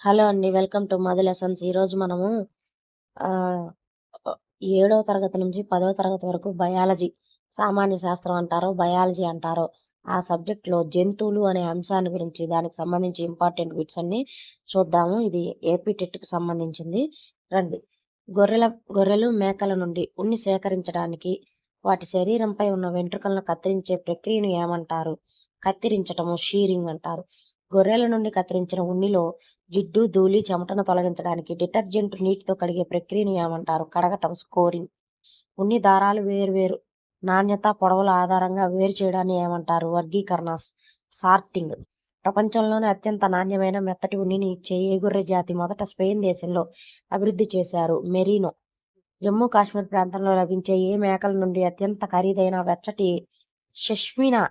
Hello అండి. Welcome to Madhu lessons. ఈరోజు మనము ఆహ్, 7వ తరగతి నుంచి 10వ తరగతి వరకు బయాలజీ, సామాన్య శాస్త్రం అంటారో, బయాలజీ అంటారో, ఆ సబ్జెక్ట్‌లో జంతువులు అనే అంశాన్ని గురించి, దానికి సంబంధించి ఇంపార్టెంట్ బిట్స్ అన్నీ చూద్దాము. ఇది ఏపీ టెట్‌కి సంబంధించింది. రండి. గొర్రెల గొర్రెలు, మేకల నుండి ఉన్ని సేకరించడానికి వాటి శరీరంపై ఉన్న వెంట్రుకలను కత్తిరించే ప్రక్రియను ఏమంటారు? కత్తిరించటము, షీరింగ్ అంటారు. గొర్రెల నుండి కత్తిరించిన ఉన్నిలో జిడ్డు, ధూళి, చెమటను తొలగించడానికి డిటర్జెంట్ నీటితో కడిగే ప్రక్రియను ఏమంటారు? కడగటం, స్కోరింగ్. ఉన్ని దారాలు వేర్వేరు నాణ్యత, పొడవుల ఆధారంగా వేరు చేయడాన్ని ఏమంటారు? వర్గీకరణ, సార్టింగ్. ప్రపంచంలోనే అత్యంత నాణ్యమైన మెత్తటి ఉన్నిని ఇచ్చే ఏ గొర్రె జాతి మొదట స్పెయిన్ దేశంలో అభివృద్ధి చేశారు? మెరీనో. జమ్మూ కాశ్మీర్ ప్రాంతంలో లభించే ఏ మేకల నుండి అత్యంత ఖరీదైన వెచ్చటి షష్మినా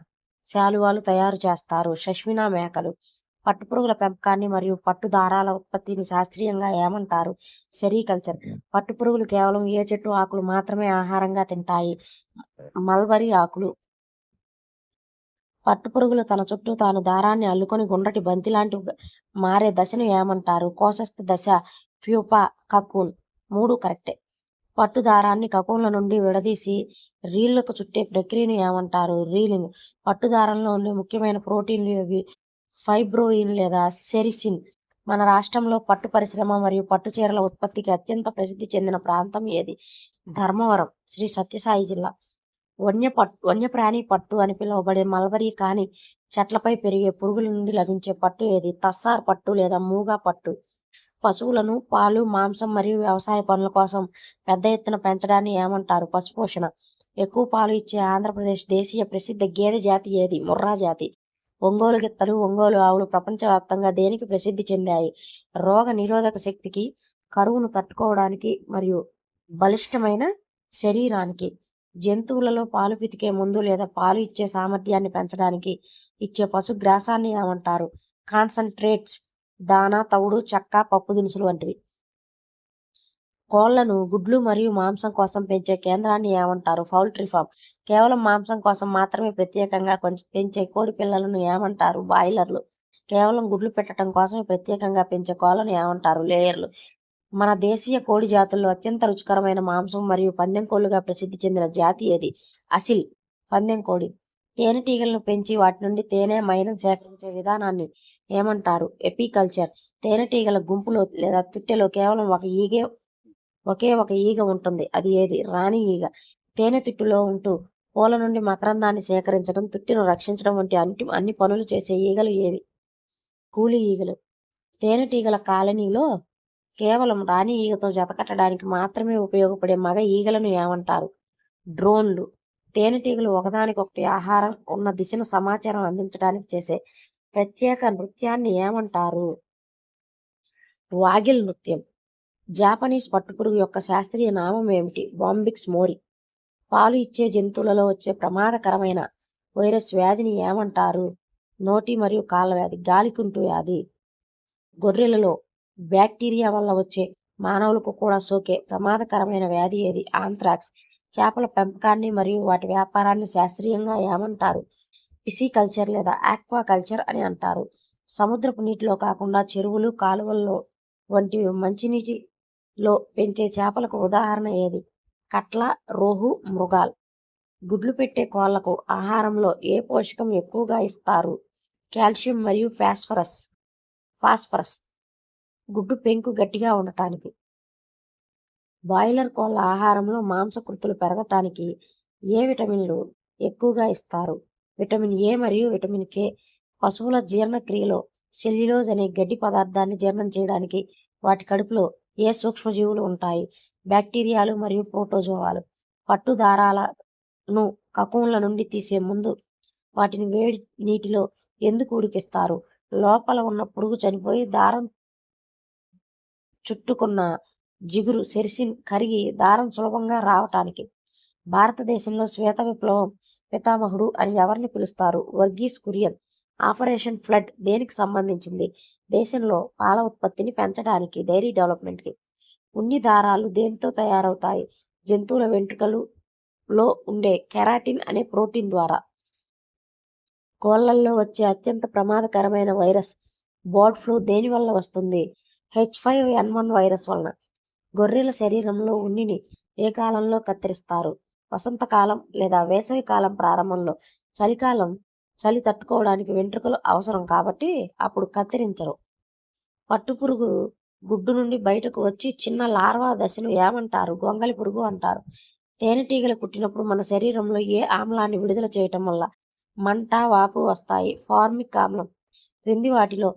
శాలువాలు తయారు చేస్తారు? షష్మినా మేకలు. పట్టుపురుగుల పెంపకాన్ని మరియు పట్టు దారాల ఉత్పత్తిని శాస్త్రీయంగా ఏమంటారు? సెరికల్చర్. పట్టుపురుగులు కేవలం ఏ చెట్టు ఆకులు మాత్రమే ఆహారంగా తింటాయి? మల్బరీ ఆకులు. పట్టుపురుగులు తన చుట్టూ తాను దారాన్ని అల్లుకొని గుండ్రటి బంతిలాంటి మారే దశను ఏమంటారు? కోశస్థ దశ, ప్యూపా, కకూన్. 3 కరెక్టే. పట్టు దారాన్ని కకూన్ల నుండి విడదీసి రీళ్లకు చుట్టే ప్రక్రియను ఏమంటారు? రీలింగ్. పట్టు దారంలో ఉండే ముఖ్యమైన ప్రోటీన్లు ఇవి. ఫైబ్రోయిన్ లేదా సెరిసిన్. మన రాష్ట్రంలో పట్టు పరిశ్రమ మరియు పట్టు చీరల ఉత్పత్తికి అత్యంత ప్రసిద్ధి చెందిన ప్రాంతం ఏది? ధర్మవరం, శ్రీ సత్యసాయి జిల్లా. వన్యప్రాణి పట్టు అని పిలువబడే మల్బరీ కాని చెట్లపై పెరిగే పురుగుల నుండి లభించే పట్టు ఏది? తస్సార్ పట్టు లేదా మూగా పట్టు. పశువులను పాలు, మాంసం మరియు వ్యవసాయ పనుల కోసం పెద్ద ఎత్తున పెంచడాన్ని ఏమంటారు? పశుపోషణ. ఎక్కువ పాలు ఇచ్చే ఆంధ్రప్రదేశ్ దేశీయ ప్రసిద్ధ గేదె జాతి ఏది? ముర్రా జాతి. ఒంగోలు గిత్తలు, ఒంగోలు ఆవులు ప్రపంచవ్యాప్తంగా దేనికి ప్రసిద్ధి చెందాయి? రోగ నిరోధక శక్తికి, కరువును తట్టుకోవడానికి మరియు బలిష్టమైన శరీరానికి. జంతువులలో పాలు పితికే ముందు లేదా పాలు ఇచ్చే సామర్థ్యాన్ని పెంచడానికి ఇచ్చే పశుగ్రాసాన్ని ఏమంటారు? కాన్సన్ట్రేట్స్. దానా, తవుడు, చెక్క, పప్పు దినుసులు వంటివి. కోళ్లను గుడ్లు మరియు మాంసం కోసం పెంచే కేంద్రాన్ని ఏమంటారు? Poultry farm. కేవలం మాంసం కోసం మాత్రమే ప్రత్యేకంగా పెంచే కోడి పిల్లలను ఏమంటారు? బాయిలర్లు. కేవలం గుడ్లు పెట్టడం కోసమే ప్రత్యేకంగా పెంచే కోళ్లను ఏమంటారు? లేయర్లు. మన దేశీయ కోడి జాతుల్లో అత్యంత రుచికరమైన మాంసం మరియు పందెం కోళ్లుగా ప్రసిద్ధి చెందిన జాతి ఏది? అసిల్. పందెం కోడి. తేనెటీగలను పెంచి వాటి నుండి తేనె, మైనం సేకరించే విధానాన్ని ఏమంటారు? ఎపికల్చర్. తేనెటీగల గుంపులో లేదా తుట్టెలో కేవలం ఒకే ఒక ఈగ ఉంటుంది. అది ఏది? రాణి ఈగ. తేనె తిట్టులో ఉంటూ పూల నుండి మకరందాన్ని సేకరించడం, తుట్టిను రక్షించడం వంటి అన్ని పనులు చేసే ఈగలు ఏవి? కూలి ఈగలు. తేనెటీగల కాలనీలో కేవలం రాణి ఈగతో జతకట్టడానికి మాత్రమే ఉపయోగపడే మగ ఈగలను ఏమంటారు? డ్రోన్లు. తేనెటీగలు ఒకదానికొకటి ఆహారం ఉన్న దిశను సమాచారం అందించడానికి చేసే ప్రత్యేక నృత్యాన్ని ఏమంటారు? వాగిల్ నృత్యం. జాపనీస్ పట్టుపురుగు యొక్క శాస్త్రీయ నామం ఏమిటి? బాంబిక్స్ మోరి. పాలు ఇచ్చే జంతువులలో వచ్చే ప్రమాదకరమైన వైరస్ వ్యాధిని ఏమంటారు? నోటి మరియు కాళ్ళ వ్యాధి, గాలికుంటు వ్యాధి. గొర్రెలలో బ్యాక్టీరియా వల్ల వచ్చే మానవులకు కూడా సోకే ప్రమాదకరమైన వ్యాధి ఏది? ఆంథ్రాక్స్. చేపల పెంపకాన్ని మరియు వాటి వ్యాపారాన్ని శాస్త్రీయంగా ఏమంటారు? పిసికల్చర్ లేదా ఆక్వా కల్చర్ అని అంటారు. సముద్రపు నీటిలో కాకుండా చెరువులు, కాలువల్లో వంటి మంచినీటిలో పెంచే చేపలకు ఉదాహరణ ఏది? కట్ల, రోహు, మృగాల్. గుడ్లు పెట్టే కోళ్లకు ఆహారంలో ఏ పోషకం ఎక్కువగా ఇస్తారు? కాల్షియం మరియు ఫాస్ఫరస్. గుడ్డు పెంకు గట్టిగా ఉండటానికి. బాయిలర్ కోళ్ల ఆహారంలో మాంసకృతులు పెరగటానికి ఏ విటమిన్లు ఎక్కువగా ఇస్తారు? విటమిన్ ఏ మరియు విటమిన్ కే. పశువుల జీర్ణక్రియలో సెల్యులోజ్ అనే గడ్డి పదార్థాన్ని జీర్ణం చేయడానికి వాటి కడుపులో ఏ సూక్ష్మజీవులు ఉంటాయి? బ్యాక్టీరియాలు మరియు ప్రోటోజోవాలు. పట్టు దారాలను కకూన్ల నుండి తీసే ముందు వాటిని వేడి నీటిలో ఎందుకు ఉడికిస్తారు? లోపల ఉన్న పురుగు చనిపోయి దారం చుట్టుకున్న జిగురు సెరిసిన్ కరిగి దారం సులభంగా రావటానికి. భారతదేశంలో శ్వేత విప్లవం పితామహుడు అని ఎవరిని పిలుస్తారు? వర్గీస్ కురియన్. ఆపరేషన్ ఫ్లడ్ దేనికి సంబంధించింది? దేశంలో పాల ఉత్పత్తిని పెంచడానికి, డైరీ డెవలప్మెంట్కి. ఉన్ని దారాలు దేనితో తయారవుతాయి? జంతువుల వెంట్రుకలలో ఉండే కెరాటిన్ అనే ప్రోటీన్ ద్వారా. కోళ్లల్లో వచ్చే అత్యంత ప్రమాదకరమైన వైరస్ బర్డ్ ఫ్లూ దేని వల్ల వస్తుంది? H5N1 వైరస్ వలన. గొర్రెల శరీరంలో ఉన్నిని ఏ కాలంలో కత్తిరిస్తారు? వసంతకాలం లేదా వేసవి కాలం ప్రారంభంలో. చలి తట్టుకోవడానికి వెంట్రుకలు అవసరం కాబట్టి అప్పుడు కత్తిరించరు. పట్టుపురుగు గుడ్డు నుండి బయటకు వచ్చి చిన్న లార్వా దశను ఏమంటారు? గొంగళి పురుగు అంటారు. తేనెటీగలు కుట్టినప్పుడు మన శరీరంలో ఏ ఆమ్లాన్ని విడుదల చేయటం వల్ల మంట, వాపు వస్తాయి? ఫార్మిక్ ఆమ్లం. క్రింది వాటిలో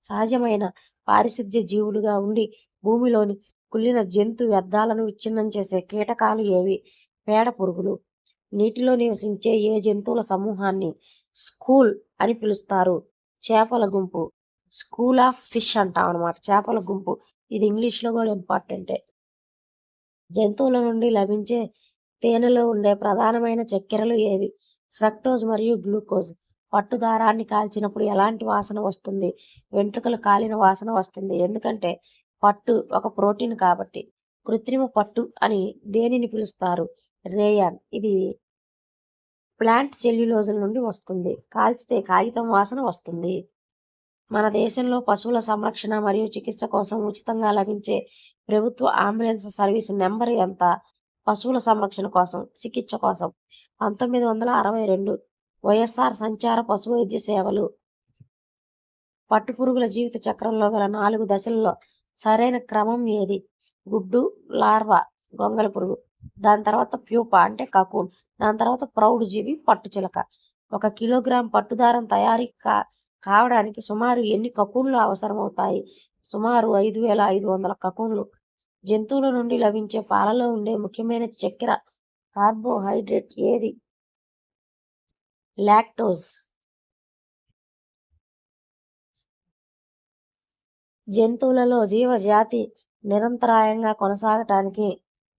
సహజమైన పారిశుద్ధ్య జీవులుగా ఉండి భూమిలోని కుళ్ళిన జంతు వ్యర్థాలను విచ్ఛిన్నం చేసే కీటకాలు ఏవి? పేడ పురుగులు. నీటిలో నివసించే ఏ జంతువుల సమూహాన్ని స్కూల్ అని పిలుస్తారు? చేపల గుంపు. స్కూల్ ఆఫ్ ఫిష్ అంటాం అనమాట, చేపల గుంపు. ఇది ఇంగ్లీష్లో కూడా ఇంపార్టెంటే. జంతువుల నుండి లభించే తేనెలో ఉండే ప్రధానమైన చక్కెరలు ఏవి? ఫ్రక్టోజ్ మరియు గ్లూకోజ్. పట్టు దారాన్ని కాల్చినప్పుడు ఎలాంటి వాసన వస్తుంది? వెంట్రుకలు కాలిన వాసన వస్తుంది. ఎందుకంటే పట్టు ఒక ప్రోటీన్ కాబట్టి. కృత్రిమ పట్టు అని దేనిని పిలుస్తారు? రేయాన్. ఇది ప్లాంట్ సెల్యులోజుల నుండి వస్తుంది. కాల్చితే కాగితం వాసన వస్తుంది. మన దేశంలో పశువుల సంరక్షణ మరియు చికిత్స కోసం ఉచితంగా లభించే ప్రభుత్వ అంబులెన్స్ సర్వీస్ నెంబర్ ఎంత? పశువుల సంరక్షణ కోసం, చికిత్స కోసం 1962. వైఎస్ఆర్ సంచార పశు వైద్య సేవలు. పట్టుపురుగుల జీవిత చక్రంలో గల 4 దశల్లో సరైన క్రమం ఏది? గుడ్డు, లార్వా, గొంగళి పురుగు, దాని తర్వాత ప్యూపా అంటే కకూన్, దాని తర్వాత ప్రౌఢ జీవి పట్టుచిలక. 1 కిలోగ్రాం పట్టుదారం తయారీ కావడానికి సుమారు ఎన్ని కకూన్లు అవసరమవుతాయి? సుమారు 5500 కకూన్లు. జంతువుల నుండి లభించే పాలలో ఉండే ముఖ్యమైన చక్కెర కార్బోహైడ్రేట్ ఏది? లాక్టోజ్. జంతువులలో జీవజాతి నిరంతరాయంగా కొనసాగటానికి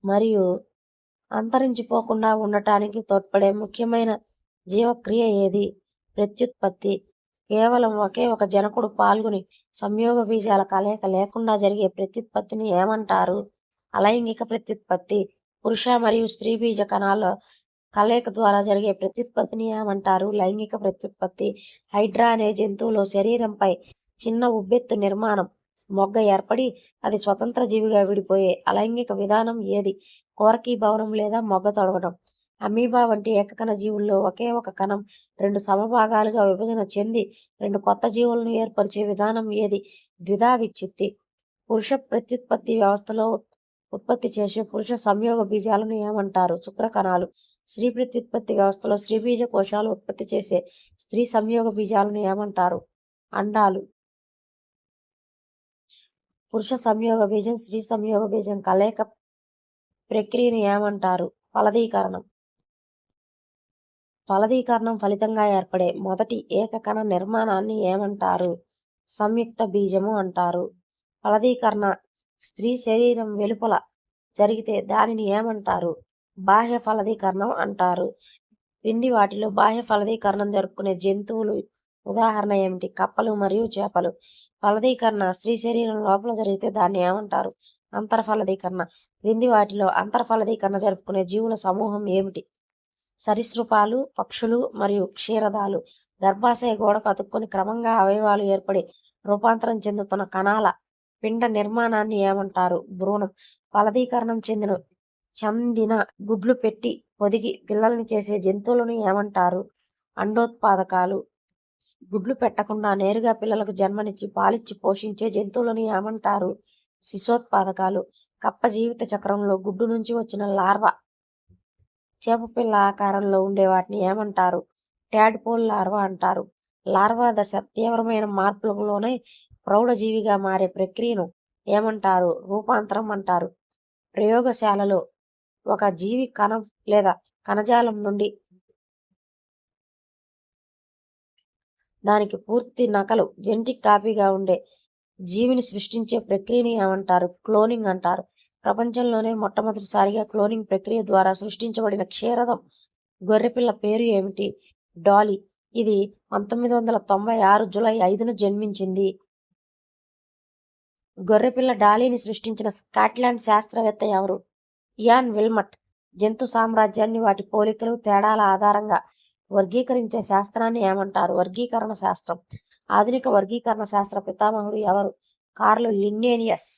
మరియు అంతరించిపోకుండా ఉండటానికి తోడ్పడే ముఖ్యమైన జీవక్రియ ఏది? ప్రత్యుత్పత్తి. కేవలం ఒకే ఒక జనకుడు పాల్గొని సంయోగ బీజాల కలయిక లేకుండా జరిగే ప్రత్యుత్పత్తిని ఏమంటారు? అలైంగిక ప్రత్యుత్పత్తి. పురుష మరియు స్త్రీ బీజ కణాల కలయిక ద్వారా జరిగే ప్రత్యుత్పత్తిని ఏమంటారు? లైంగిక ప్రత్యుత్పత్తి. హైడ్రా అనే జంతువులో శరీరంపై చిన్న ఉబ్బెత్తు నిర్మాణం మొగ్గ ఏర్పడి అది స్వతంత్ర జీవిగా విడిపోయే అలైంగిక విధానం ఏది? కోరకీభవనం లేదా మొగ్గ తొడగడం. అమీబా వంటి ఏకకణ జీవుల్లో ఒకే ఒక కణం 2 సమభాగాలుగా విభజన చెంది 2 కొత్త జీవులను ఏర్పరిచే విధానం ఏది? ద్విధా విచ్ఛిత్తి. పురుష ప్రత్యుత్పత్తి వ్యవస్థలో ఉత్పత్తి చేసే పురుష సంయోగ బీజాలను ఏమంటారు? శుక్రకణాలు. స్త్రీ ప్రత్యుత్పత్తి వ్యవస్థలో స్త్రీ బీజ కోశాలు ఉత్పత్తి చేసే స్త్రీ సంయోగ బీజాలను ఏమంటారు? అండాలు. పురుష సంయోగ బీజం, స్త్రీ సంయోగ బీజం కలయిక ప్రక్రియను ఏమంటారు? ఫలదీకరణం. ఫలదీకరణం ఫలితంగా ఏర్పడే మొదటి ఏకకణ నిర్మాణాన్ని ఏమంటారు? సంయుక్త బీజము అంటారు. ఫలదీకరణ స్త్రీ శరీరం వెలుపల జరిగితే దానిని ఏమంటారు? బాహ్య ఫలదీకరణం అంటారు. క్రింది వాటిలో బాహ్య ఫలదీకరణం జరుపుకునే జంతువులు ఉదాహరణ ఏమిటి? కప్పలు మరియు చేపలు. ఫలదీకరణ స్త్రీ శరీరం లోపల జరిగితే దాన్ని ఏమంటారు? అంతర్ఫలదీకరణ. క్రింది వాటిలో అంతర్ఫలదీకరణ జరుపుకునే జీవుల సమూహం ఏమిటి? సరీసృపాలు, పక్షులు మరియు క్షీరదాలు. గర్భాశయ గోడకు అతుక్కొని క్రమంగా అవయవాలు ఏర్పడి రూపాంతరం చెందుతున్న కణాల పిండ నిర్మాణాన్ని ఏమంటారు? భ్రూణం. ఫలదీకరణం చెందిన గుడ్లు పెట్టి పొదిగి పిల్లల్ని చేసే జంతువులను ఏమంటారు? అండోత్పాదకాలు. గుడ్లు పెట్టకుండా నేరుగా పిల్లలకు జన్మనిచ్చి పాలిచ్చి పోషించే జంతువులను ఏమంటారు? శిశోత్పాదకాలు. కప్ప జీవిత చక్రంలో గుడ్డు నుంచి వచ్చిన లార్వా చేపపిల్ల ఆకారంలో ఉండే వాటిని ఏమంటారు? ట్యాడ్పోల్ లార్వా అంటారు. లార్వా దశ తీవ్రమైన మార్పులలోనే ప్రౌఢజీవిగా మారే ప్రక్రియను ఏమంటారు? రూపాంతరం అంటారు. ప్రయోగశాలలో ఒక జీవి కణం లేదా కణజాలం నుండి దానికి పూర్తి నకలు జెనెటిక్ కాపీగా ఉండే జీవిని సృష్టించే ప్రక్రియని ఏమంటారు? క్లోనింగ్ అంటారు. ప్రపంచంలోనే మొట్టమొదటిసారిగా క్లోనింగ్ ప్రక్రియ ద్వారా సృష్టించబడిన క్షీరదం గొర్రెపిల్ల పేరు ఏమిటి? డాలీ. ఇది 1996 జూలై 5న జన్మించింది. గొర్రెపిల్ల డాలీని సృష్టించిన స్కాట్లాండ్ శాస్త్రవేత్త ఎవరు? Ian Wilmut. జంతు సామ్రాజ్యాన్ని వాటి పోలికలు, తేడాల ఆధారంగా వర్గీకరించే శాస్త్రాన్ని ఏమంటారు? వర్గీకరణ శాస్త్రం. ఆధునిక వర్గీకరణ శాస్త్ర పితామహుడు ఎవరు? Carl Linnaeus.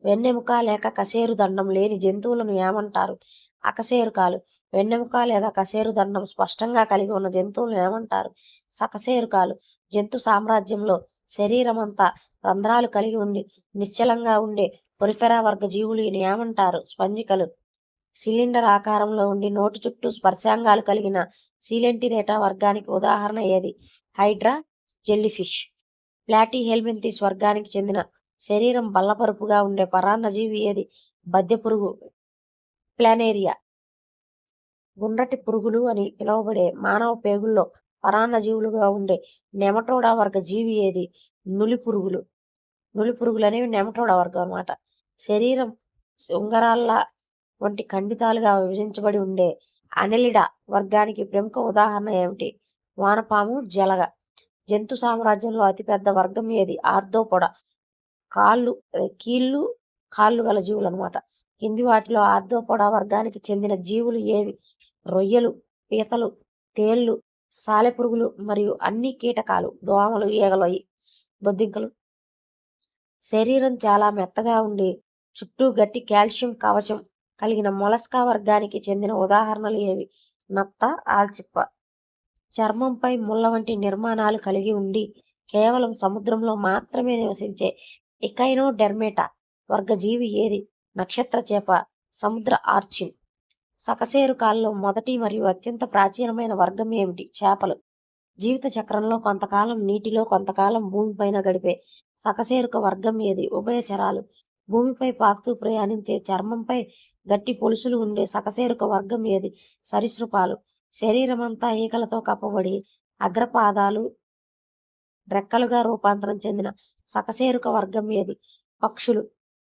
వెన్నెముక లేక కశేరు దండం లేని జంతువులను ఏమంటారు? అకశేరుకాలు. వెన్నెముక లేదా కశేరు దండం స్పష్టంగా కలిగి ఉన్న జంతువులను ఏమంటారు? సకశేరుకాలు. జంతు సామ్రాజ్యంలో శరీరమంతా రంధ్రాలు కలిగి ఉండి నిశ్చలంగా ఉండే పొరిఫెరా వర్గ జీవులు ఏమంటారు? స్పంజికలు. సిలిండర్ ఆకారంలో ఉండి నోటి చుట్టూ స్పర్శాంగాలు కలిగిన సీలెంటిరేటా వర్గానికి ఉదాహరణ ఏది? హైడ్రా, జెల్లీఫిష్. ప్లాటీహెల్మింథిస్ వర్గానికి చెందిన శరీరం బల్లపరుపుగా ఉండే పరాన్నజీవి ఏది? బద్దె పురుగు, ప్లానేరియా. గుండ్రటి పురుగులు అని పిలువబడే మానవ పేగుల్లో పరాన్నజీవులుగా ఉండే నెమటోడా వర్గ జీవి ఏది? నులి పురుగులు. నులి పురుగులు అనేవి నెమటోడా వర్గం అన్నమాట. శరీరం ఉంగరాల్లా వంటి ఖండితాలుగా విభజించబడి ఉండే అనెలిడా వర్గానికి ప్రముఖ ఉదాహరణ ఏమిటి? వానపాము, జలగ. జంతు సామ్రాజ్యంలో అతిపెద్ద వర్గం ఏది? ఆర్థ్రోపోడా. కీళ్ళు కాళ్ళు గల జీవులు అనమాట. కింది వాటిలో ఆర్థ్రోపోడా వర్గానికి చెందిన జీవులు ఏవి? రొయ్యలు, పీతలు, తేళ్లు, సాలెపురుగులు మరియు అన్ని కీటకాలు. దోమలు, ఈగలు, బొద్దింకలు. శరీరం చాలా మెత్తగా ఉండి చుట్టూ గట్టి కాల్షియం కవచం కలిగిన మొలస్కా వర్గానికి చెందిన ఉదాహరణలు ఏవి? నత్త, ఆల్చిప్ప. చర్మంపై ముళ్ళ వంటి నిర్మాణాలు కలిగి ఉండి కేవలం సముద్రంలో మాత్రమే నివసించే ఎకైనోడెర్మేటా వర్గ జీవి ఏది? నక్షత్ర చేప, సముద్ర ఆర్చిన్. సకశేరుకాల్లో మొదటి మరియు అత్యంత ప్రాచీనమైన వర్గం ఏమిటి? చేపలు. జీవిత చక్రంలో కొంతకాలం నీటిలో కొంతకాలం భూమిపైన గడిపే సకశేరుక వర్గం ఏది? ఉభయచరాలు. భూమిపై పాకుతూ ప్రయాణించే చర్మంపై గట్టి పొలుసులు ఉండే సకశేరుక వర్గం ఏది? సరీసృపాలు. శరీరమంతా ఈకలతో కప్పబడి అగ్రపాదాలు రెక్కలుగా రూపాంతరం చెందిన సకశేరుక వర్గం ఏది? పక్షులు.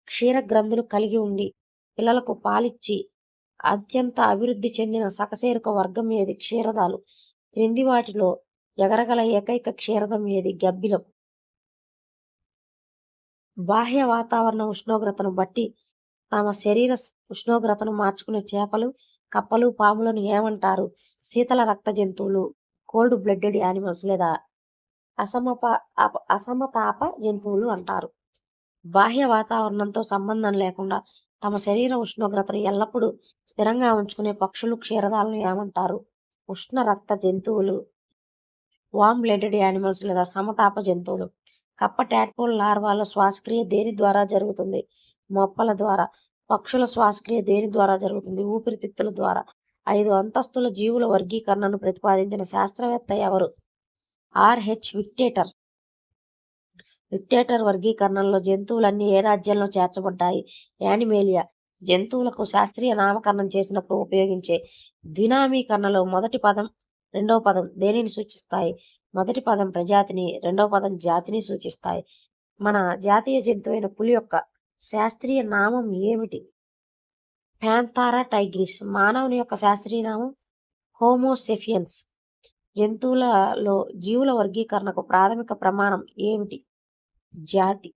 క్షీర గ్రంథులు కలిగి ఉండి పిల్లలకు పాలిచ్చి అత్యంత అభివృద్ధి చెందిన సకశేరుక వర్గం ఏది? క్షీరదాలు. క్రింది వాటిలో ఎగరగల ఏకైక క్షీరదం ఏది? గబ్బిలం. బాహ్య వాతావరణ ఉష్ణోగ్రతను బట్టి తమ శరీర ఉష్ణోగ్రతను మార్చుకునే చేపలు, కప్పలు, పాములను ఏమంటారు? శీతల రక్త జంతువులు, కోల్డ్ బ్లడెడ్ యానిమల్స్ లేదా అసమతాప జంతువులు అంటారు. బాహ్య వాతావరణంతో సంబంధం లేకుండా తమ శరీర ఉష్ణోగ్రతను ఎల్లప్పుడూ స్థిరంగా ఉంచుకునే పక్షులు, క్షీరదాలను ఏమంటారు? ఉష్ణ రక్త జంతువులు, వామ్ బ్లడెడ్ యానిమల్స్ లేదా సమతాప జంతువులు. కప్ప టాడ్పోల్ లార్వాల శ్వాసక్రియ దేని ద్వారా జరుగుతుంది? మొప్పల ద్వారా. పక్షుల శ్వాసక్రియ దేని ద్వారా జరుగుతుంది? ఊపిరితిత్తుల ద్వారా. 5 అంతస్తుల జీవుల వర్గీకరణను ప్రతిపాదించిన శాస్త్రవేత్త ఎవరు? ఆర్.హెచ్. విక్టేటర్. విక్టేటర్ వర్గీకరణలో జంతువులన్నీ ఏ రాజ్యంలో చేర్చబడ్డాయి? యానిమేలియా. జంతువులకు శాస్త్రీయ నామకరణం చేసినప్పుడు ఉపయోగించే ద్వినామీకరణలో మొదటి పదం, రెండవ పదం దేనిని సూచిస్తాయి? మొదటి పదం ప్రజాతిని, రెండవ పదం జాతిని సూచిస్తాయి. మన జాతీయ జంతువైన పులి యొక్క శాస్త్రీయ నామం ఏమిటి? ప్యాంథారా టైగ్రిస్. మానవుని యొక్క శాస్త్రీయ నామం హోమోసెఫియన్స్. జంతువులలో జీవుల వర్గీకరణకు ప్రాథమిక ప్రమాణం ఏమిటి? జాతి.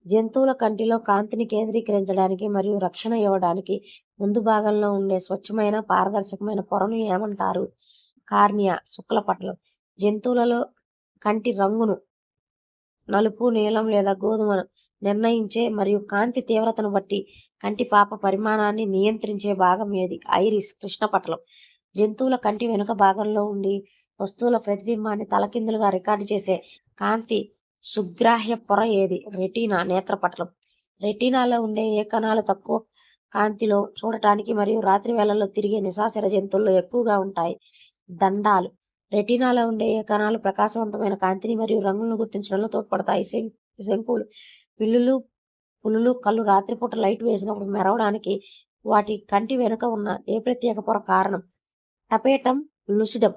జంతువుల కంటిలో కాంతిని కేంద్రీకరించడానికి మరియు రక్షణ ఇవ్వడానికి ముందు భాగంలో ఉండే స్వచ్ఛమైన పారదర్శకమైన పొరను ఏమంటారు? కార్నియా, శుక్లపటలం. జంతువులలో కంటి రంగును నలుపు, నీలం లేదా గోధుమను నిర్ణయించే మరియు కాంతి తీవ్రతను బట్టి కంటి పాప పరిమాణాన్ని నియంత్రించే భాగం ఏది? ఐరిస్, కృష్ణపటలం. జంతువుల కంటి వెనుక భాగంలో ఉండి వస్తువుల ప్రతిబింబాన్ని తలకిందులుగా రికార్డు చేసే కాంతి సుగ్రాహ్య పొర ఏది? రెటీనా, నేత్రపటలం. రెటీనాలో ఉండే ఏ కణాలు తక్కువ కాంతిలో చూడటానికి మరియు రాత్రి వేళల్లో తిరిగే నిశాచర జంతువుల్లో ఎక్కువగా ఉంటాయి? దండాలు. రెటీనాలో ఉండే ఏ కణాలు ప్రకాశవంతమైన కాంతిని మరియు రంగులను గుర్తించడంలో తోడ్పడతాయి? శంకువులు. పిల్లులు, పులులు కళ్ళు రాత్రిపూట లైట్ వేసినప్పుడు మెరవడానికి వాటి కంటి వెనుక ఉన్న ఏ ప్రత్యేక పొర కారణం? టపేటం లుసిడమ్.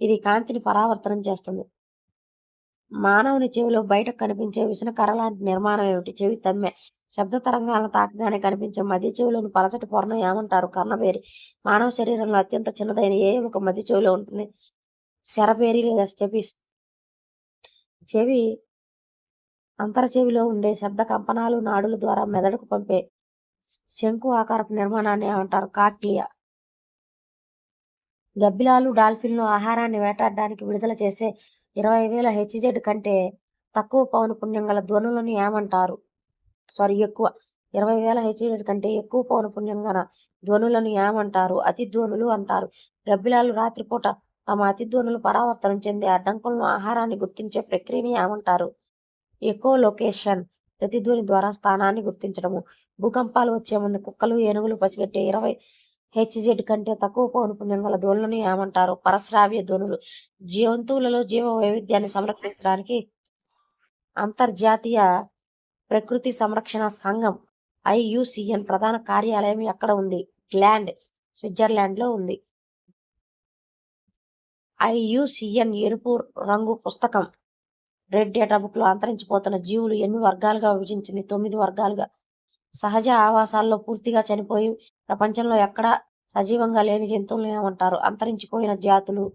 ఇది కాంతిని పరావర్తనం చేస్తుంది. మానవుని చెవిలో బయటకు కనిపించే విసనకర్ర లాంటి నిర్మాణం ఏమిటి? చెవి తమ్మె. శబ్ద తరంగాలను తాకగానే కనిపించే మధ్య చెవిలోని పలచటి పొరను ఏమంటారు? కర్ణబేరి. మానవ శరీరంలో అత్యంత చిన్నదైన ఏ ఎముక మధ్య చెవిలో ఉంటుంది? శరబేరి లేదా స్టెపిస్. చెవి అంతర చెవిలో ఉండే శబ్ద కంపనాలు నాడుల ద్వారా మెదడుకు పంపే శంకు ఆకారపు నిర్మాణాన్ని ఏమంటారు? కాక్లియా. గబ్బిలాలు, డాల్ఫిన్లు ఆహారాన్ని వేటాడడానికి విడుదల చేసే 20,000 హెచ్‌జెడ్ కంటే తక్కువ పౌనఃపున్యం గల ధ్వనులను ఏమంటారు? ఎక్కువ 20,000 హెచ్‌జెడ్ కంటే ఎక్కువ పౌనఃపున్యం గల ధ్వనులను ఏమంటారు? అతిధ్వనులు అంటారు. గబ్బిలాలు రాత్రిపూట తమ అతిధ్వనులు పరావర్తనం చెందే అడ్డంకులను, ఆహారాన్ని గుర్తించే ప్రక్రియని ఏమంటారు? ఎకోలొకేషన్. ప్రతిధ్వని ద్వారా స్థానాన్ని గుర్తించడము. భూకంపాలు వచ్చే ముందు కుక్కలు, ఏనుగులు పసిగట్టే 20 హెచ్‌జెడ్ కంటే తక్కువ పౌనఃపున్యం గల ధ్వనులను ఏమంటారు? పరశ్రావ్య ధ్వనులు. జంతువులలో జీవ వైవిధ్యాన్ని సంరక్షించడానికి అంతర్జాతీయ ప్రకృతి సంరక్షణ సంఘం IUCN ప్రధాన కార్యాలయం ఎక్కడ ఉంది? గ్లాండ్, స్విట్జర్లాండ్లో ఉంది. IUCN ఎరుపు రంగు పుస్తకం రెడ్ డేటా బుక్లో అంతరించిపోతున్న జీవులు ఎన్ని వర్గాలుగా విభజించింది? 9 వర్గాలుగా. సహజ ఆవాసాల్లో పూర్తిగా చనిపోయి ప్రపంచంలో ఎక్కడా సజీవంగా లేని జంతువులను ఏమంటారు? అంతరించిపోయిన జాతులు.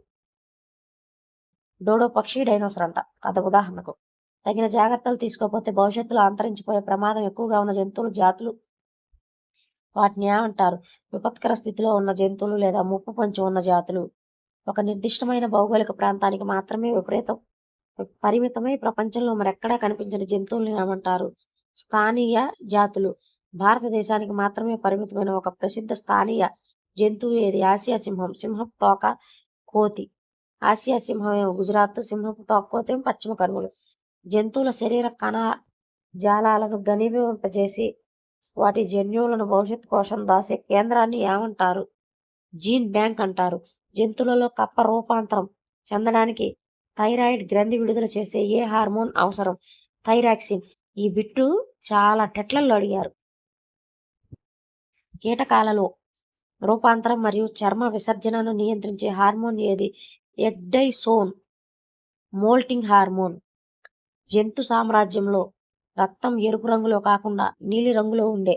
డోడో పక్షి, డైనోసర్ అంట. అది ఉదాహరణకు. తగిన జాగ్రత్తలు తీసుకోకపోతే భవిష్యత్తులో అంతరించిపోయే ప్రమాదం ఎక్కువగా ఉన్న జంతువులు జాతులు. వాటిని ఏమంటారు? విపత్కర స్థితిలో ఉన్న జంతువులు లేదా ముప్పు పొంచి ఉన్న జాతులు. ఒక నిర్దిష్టమైన భౌగోళిక ప్రాంతానికి మాత్రమే పరిమితమై ప్రపంచంలో మరెక్కడా కనిపించని జంతువులను ఏమంటారు? స్థానీయ జాతులు. భారతదేశానికి మాత్రమే పరిమితమైన ఒక ప్రసిద్ధ స్థానీయ జంతువు ఏది? ఆసియా సింహం. సింహపు తోక కోతి. ఆసియా సింహం గుజరాత్, సింహపు తోక కోతి పశ్చిమ కనుమలు. జంతువుల శరీర కణ జాలాలను ఘనీభవింపజేసి వాటి జన్యువులను భవిష్యత్తు కోసం దాసే కేంద్రాన్ని ఏమంటారు? జీన్ బ్యాంక్ అంటారు. జంతువులలో కప్ప రూపాంతరం చెందడానికి థైరాయిడ్ గ్రంథి విడుదల చేసే ఏ హార్మోన్ అవసరం? థైరాక్సిన్. ఈ బిట్టు చాలా టెట్లలో అడిగారు. కీటకాలలో రూపాంతరం మరియు చర్మ విసర్జనను నియంత్రించే హార్మోన్ ఏది? ఎగ్డైసోన్ మోల్టింగ్ హార్మోన్. జంతు సామ్రాజ్యంలో రక్తం ఎరుపు రంగులో కాకుండా నీలి రంగులో ఉండే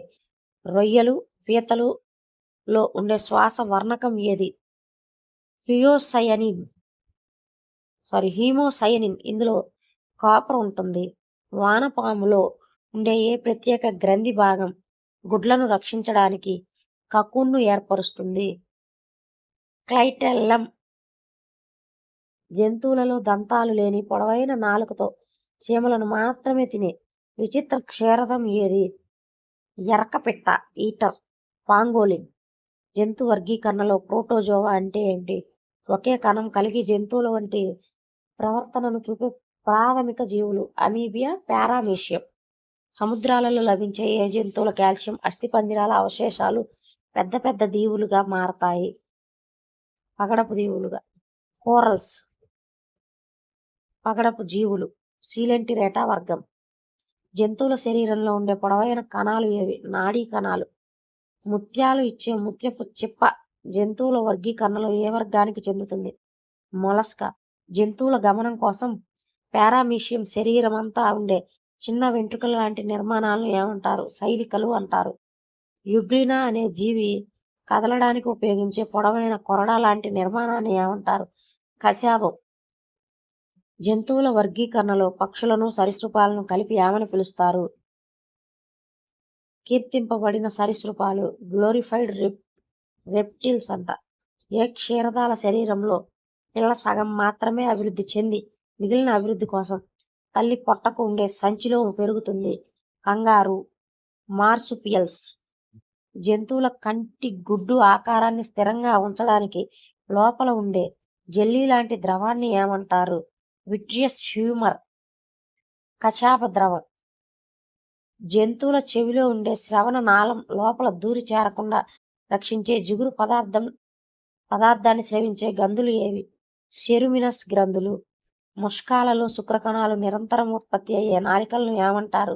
రొయ్యలు, పీతలులో ఉండే శ్వాస వర్ణకం ఏది? హీమోసయనిన్. ఇందులో కాపర్ ఉంటుంది. వానపాములో ఉండే ఏ ప్రత్యేక గ్రంథి భాగం గుడ్లను రక్షించడానికి కకూన్ను ఏర్పరుస్తుంది? క్లైటెల్లమ్. జంతువులలో దంతాలు లేని పొడవైన నాలుకతో చీమలను మాత్రమే తినే విచిత్ర క్షీరదం ఏది? ఎరకపిట్ట, ఈటర్, పాంగోలిన్. జంతు వర్గీకరణలో ప్రోటోజోవా అంటే ఏంటి? ఒకే కణం కలిగి జంతువుల వంటి ప్రవర్తనను చూపే ప్రాథమిక జీవులు. అమీబియా, పారామీషియం. సముద్రాలలో లభించే ఏ జంతువుల కాల్షియం అస్థిపంజరాల అవశేషాలు పెద్ద పెద్ద దీవులుగా మారతాయి? పగడపు దీవులుగా. కోరల్స్. పగడపు జీవులు. సీలెంటిరేటా వర్గం. జంతువుల శరీరంలో ఉండే పొడవైన కణాలు ఏవి? నాడీ కణాలు. ముత్యాలు ఇచ్చే ముత్యపు చిప్ప జంతువుల వర్గీకరణలో ఏ వర్గానికి చెందుతుంది? మొలస్కా. జంతువుల గమనం కోసం పారామీషియం శరీరమంతా ఉండే చిన్న వెంట్రుకల లాంటి నిర్మాణాలను ఏమంటారు? శైలికలు అంటారు. యుగ్లినా అనే జీవి కదలడానికి ఉపయోగించే పొడవైన కొరడా లాంటి నిర్మాణాన్ని ఏమంటారు? కశాపం. జంతువుల వర్గీకరణలో పక్షులను, సరీసృపాలను కలిపి ఏమని పిలుస్తారు? కీర్తింపబడిన సరీసృపాలు. గ్లోరిఫైడ్ రెప్టిల్స్ అంట. ఏ క్షీరదాల శరీరంలో పిల్ల సగం మాత్రమే అభివృద్ధి చెంది మిగిలిన అభివృద్ధి కోసం తల్లి పొట్టకు ఉండే సంచిలో పెరుగుతుంది? కంగారు. మార్సుపియల్స్. జంతువుల కంటి గుడ్డు ఆకారాన్ని స్థిరంగా ఉంచడానికి లోపల ఉండే జెల్లీ లాంటి ద్రవాన్ని ఏమంటారు? Vitreous humour. కచాప ద్రవం. జంతువుల చెవిలో ఉండే శ్రవణ నాళం లోపల దూరి చేరకుండా రక్షించే జిగురు పదార్థాన్ని స్రవించే గ్రంథులు ఏవి? సెరుమినస్ గ్రంథులు. ముష్కాలలో శుక్రకణాలు నిరంతరం ఉత్పత్తి అయ్యే నాళికలను ఏమంటారు?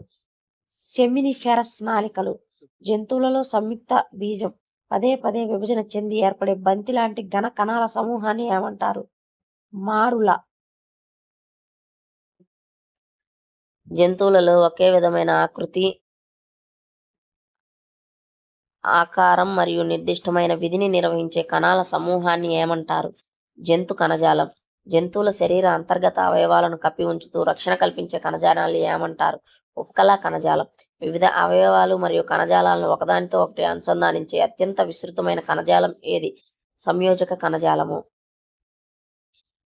సెమినిఫెరస్ నాళికలు. జంతువులలో సంయుక్త బీజం పదే పదే విభజన చెంది ఏర్పడే బంతి లాంటి ఘన కణాల సమూహాన్ని ఏమంటారు? మారుల. జంతువులలో ఒకే విధమైన ఆకృతి, ఆకారం మరియు నిర్దిష్టమైన విధిని నిర్వహించే కణాల సమూహాన్ని ఏమంటారు? జంతు కణజాలం. జంతువుల శరీర అంతర్గత అవయవాలను కప్పి ఉంచుతూ రక్షణ కల్పించే కణజాలాన్ని ఏమంటారు? ఉపకళా కణజాలం. వివిధ అవయవాలు మరియు కణజాలాలను ఒకదానితో ఒకటి అనుసంధానించే అత్యంత విస్తృతమైన కణజాలం ఏది? సంయోజక కణజాలము.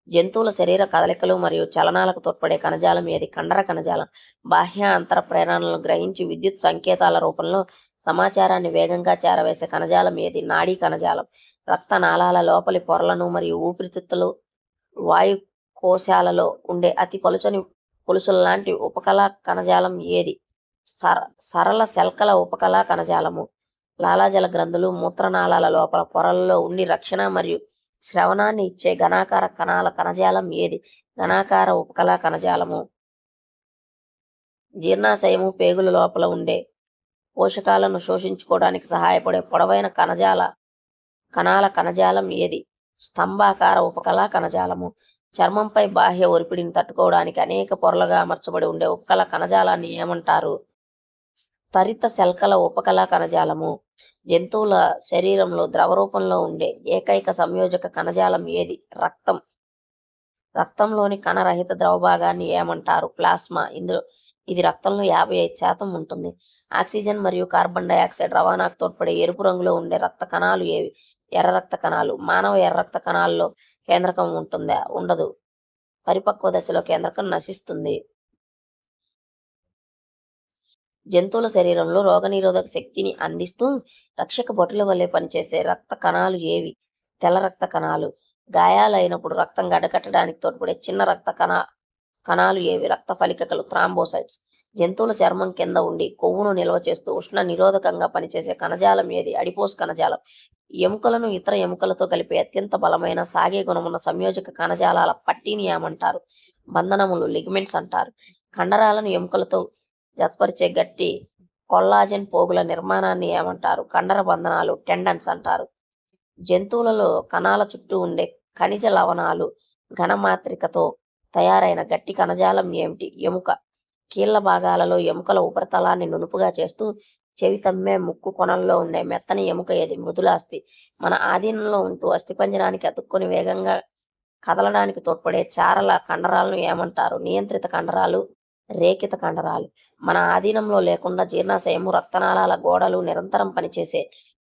జంతువుల శరీర కదలికలు మరియు చలనాలకు తోడ్పడే కణజాలం ఏది? కండర కణజాలం. బాహ్య అంతర ప్రేరణలను గ్రహించి విద్యుత్ సంకేతాల రూపంలో సమాచారాన్ని వేగంగా చేరవేసే కణజాలం ఏది? నాడీ కణజాలం. రక్త నాళాల లోపలి పొరలను మరియు ఊపిరితిత్తులు వాయు కోశాలలో ఉండే అతి పలుచని పులుసుల లాంటి ఉపకళా కణజాలం ఏది? సరళ శల్కల ఉపకళా కణజాలము. లాలాజల గ్రంథులు మూత్రనాళాల లోపల పొరలలో ఉండి రక్షణ మరియు శ్రవణాన్ని ఇచ్చే ఘనాకార కణాల కణజాలం ఏది? ఘనాకార ఉపకళా కణజాలము. జీర్ణాశయము పేగుల లోపల ఉండే పోషకాలను శోషించుకోవడానికి సహాయపడే పొడవైన కణాల కణజాలం ఏది? స్తంభాకార ఉపకళా కణజాలము. చర్మంపై బాహ్య ఒరిపిడిని తట్టుకోవడానికి అనేక పొరలుగా అమర్చబడి ఉండే ఉపకళ కణజాలాన్ని ఏమంటారు? స్తరిత శల్కల ఉపకళా కణజాలము. జంతువుల శరీరంలో ద్రవ రూపంలో ఉండే ఏకైక సంయోజక కణజాలం ఏది? రక్తం. రక్తంలోని కణరహిత ద్రవ భాగాన్ని ఏమంటారు? ప్లాస్మా. ఇది రక్తంలో 55% ఉంటుంది. ఆక్సిజన్ మరియు కార్బన్ డయాక్సైడ్ రవాణాకు తోడ్పడే ఎరుపు రంగులో ఉండే రక్త కణాలు ఏవి? ఎర్ర రక్త కణాలు. మానవ ఎర్ర రక్త కణాల్లో కేంద్రకం ఉంటుందా? ఉండదు. పరిపక్వ దశలో కేంద్రకం నశిస్తుంది. జంతువుల శరీరంలో రోగనిరోధక శక్తిని అందిస్తూ రక్షక బొట్టుల వల్లే పనిచేసే రక్త కణాలు ఏవి? తెల్ల రక్త కణాలు. గాయాలైనప్పుడు రక్తం గడ్డకట్టడానికి తోడ్పడే చిన్న రక్త కణాలు ఏవి? రక్త ఫలికలు, థ్రాంబోసైట్స్. జంతువుల చర్మం కింద ఉండి కొవ్వును నిల్వ చేస్తూ ఉష్ణ నిరోధకంగా పనిచేసే కణజాలం ఏది? అడిపోస్ కణజాలం. ఎముకలను ఇతర ఎముకలతో కలిపే అత్యంత బలమైన సాగే గుణమున్న సంయోజక కణజాలాల పట్టీని ఏమంటారు? బంధనములు, లిగమెంట్స్ అంటారు. కండరాలను ఎముకలతో జతపరిచే గట్టి కొల్లాజెన్ పోగుల నిర్మాణాన్ని ఏమంటారు? కండర బంధనాలు, టెండన్స్ అంటారు. జంతువులలో కణాల చుట్టూ ఉండే ఖనిజ లవణాలు ఘనమాత్రికతో తయారైన గట్టి కణజాలం ఏమిటి? ఎముక. కీళ్ల భాగాలలో ఎముకల ఉపరితలాన్ని నునుపుగా చేస్తూ చెవి తమ్మె ముక్కు కొనల్లో ఉండే మెత్తని ఎముక ఏది? మృదులాస్థి. మన ఆధీనంలో ఉంటూ అస్థిపంజరానికి అతుక్కొని వేగంగా కదలడానికి తోడ్పడే చారల కండరాలను ఏమంటారు? నియంత్రిత కండరాలు, రేఖిత కండరాలు. మన ఆధీనంలో లేకుండా జీర్ణాశయము, రక్తనాళాల గోడలు నిరంతరం పనిచేసే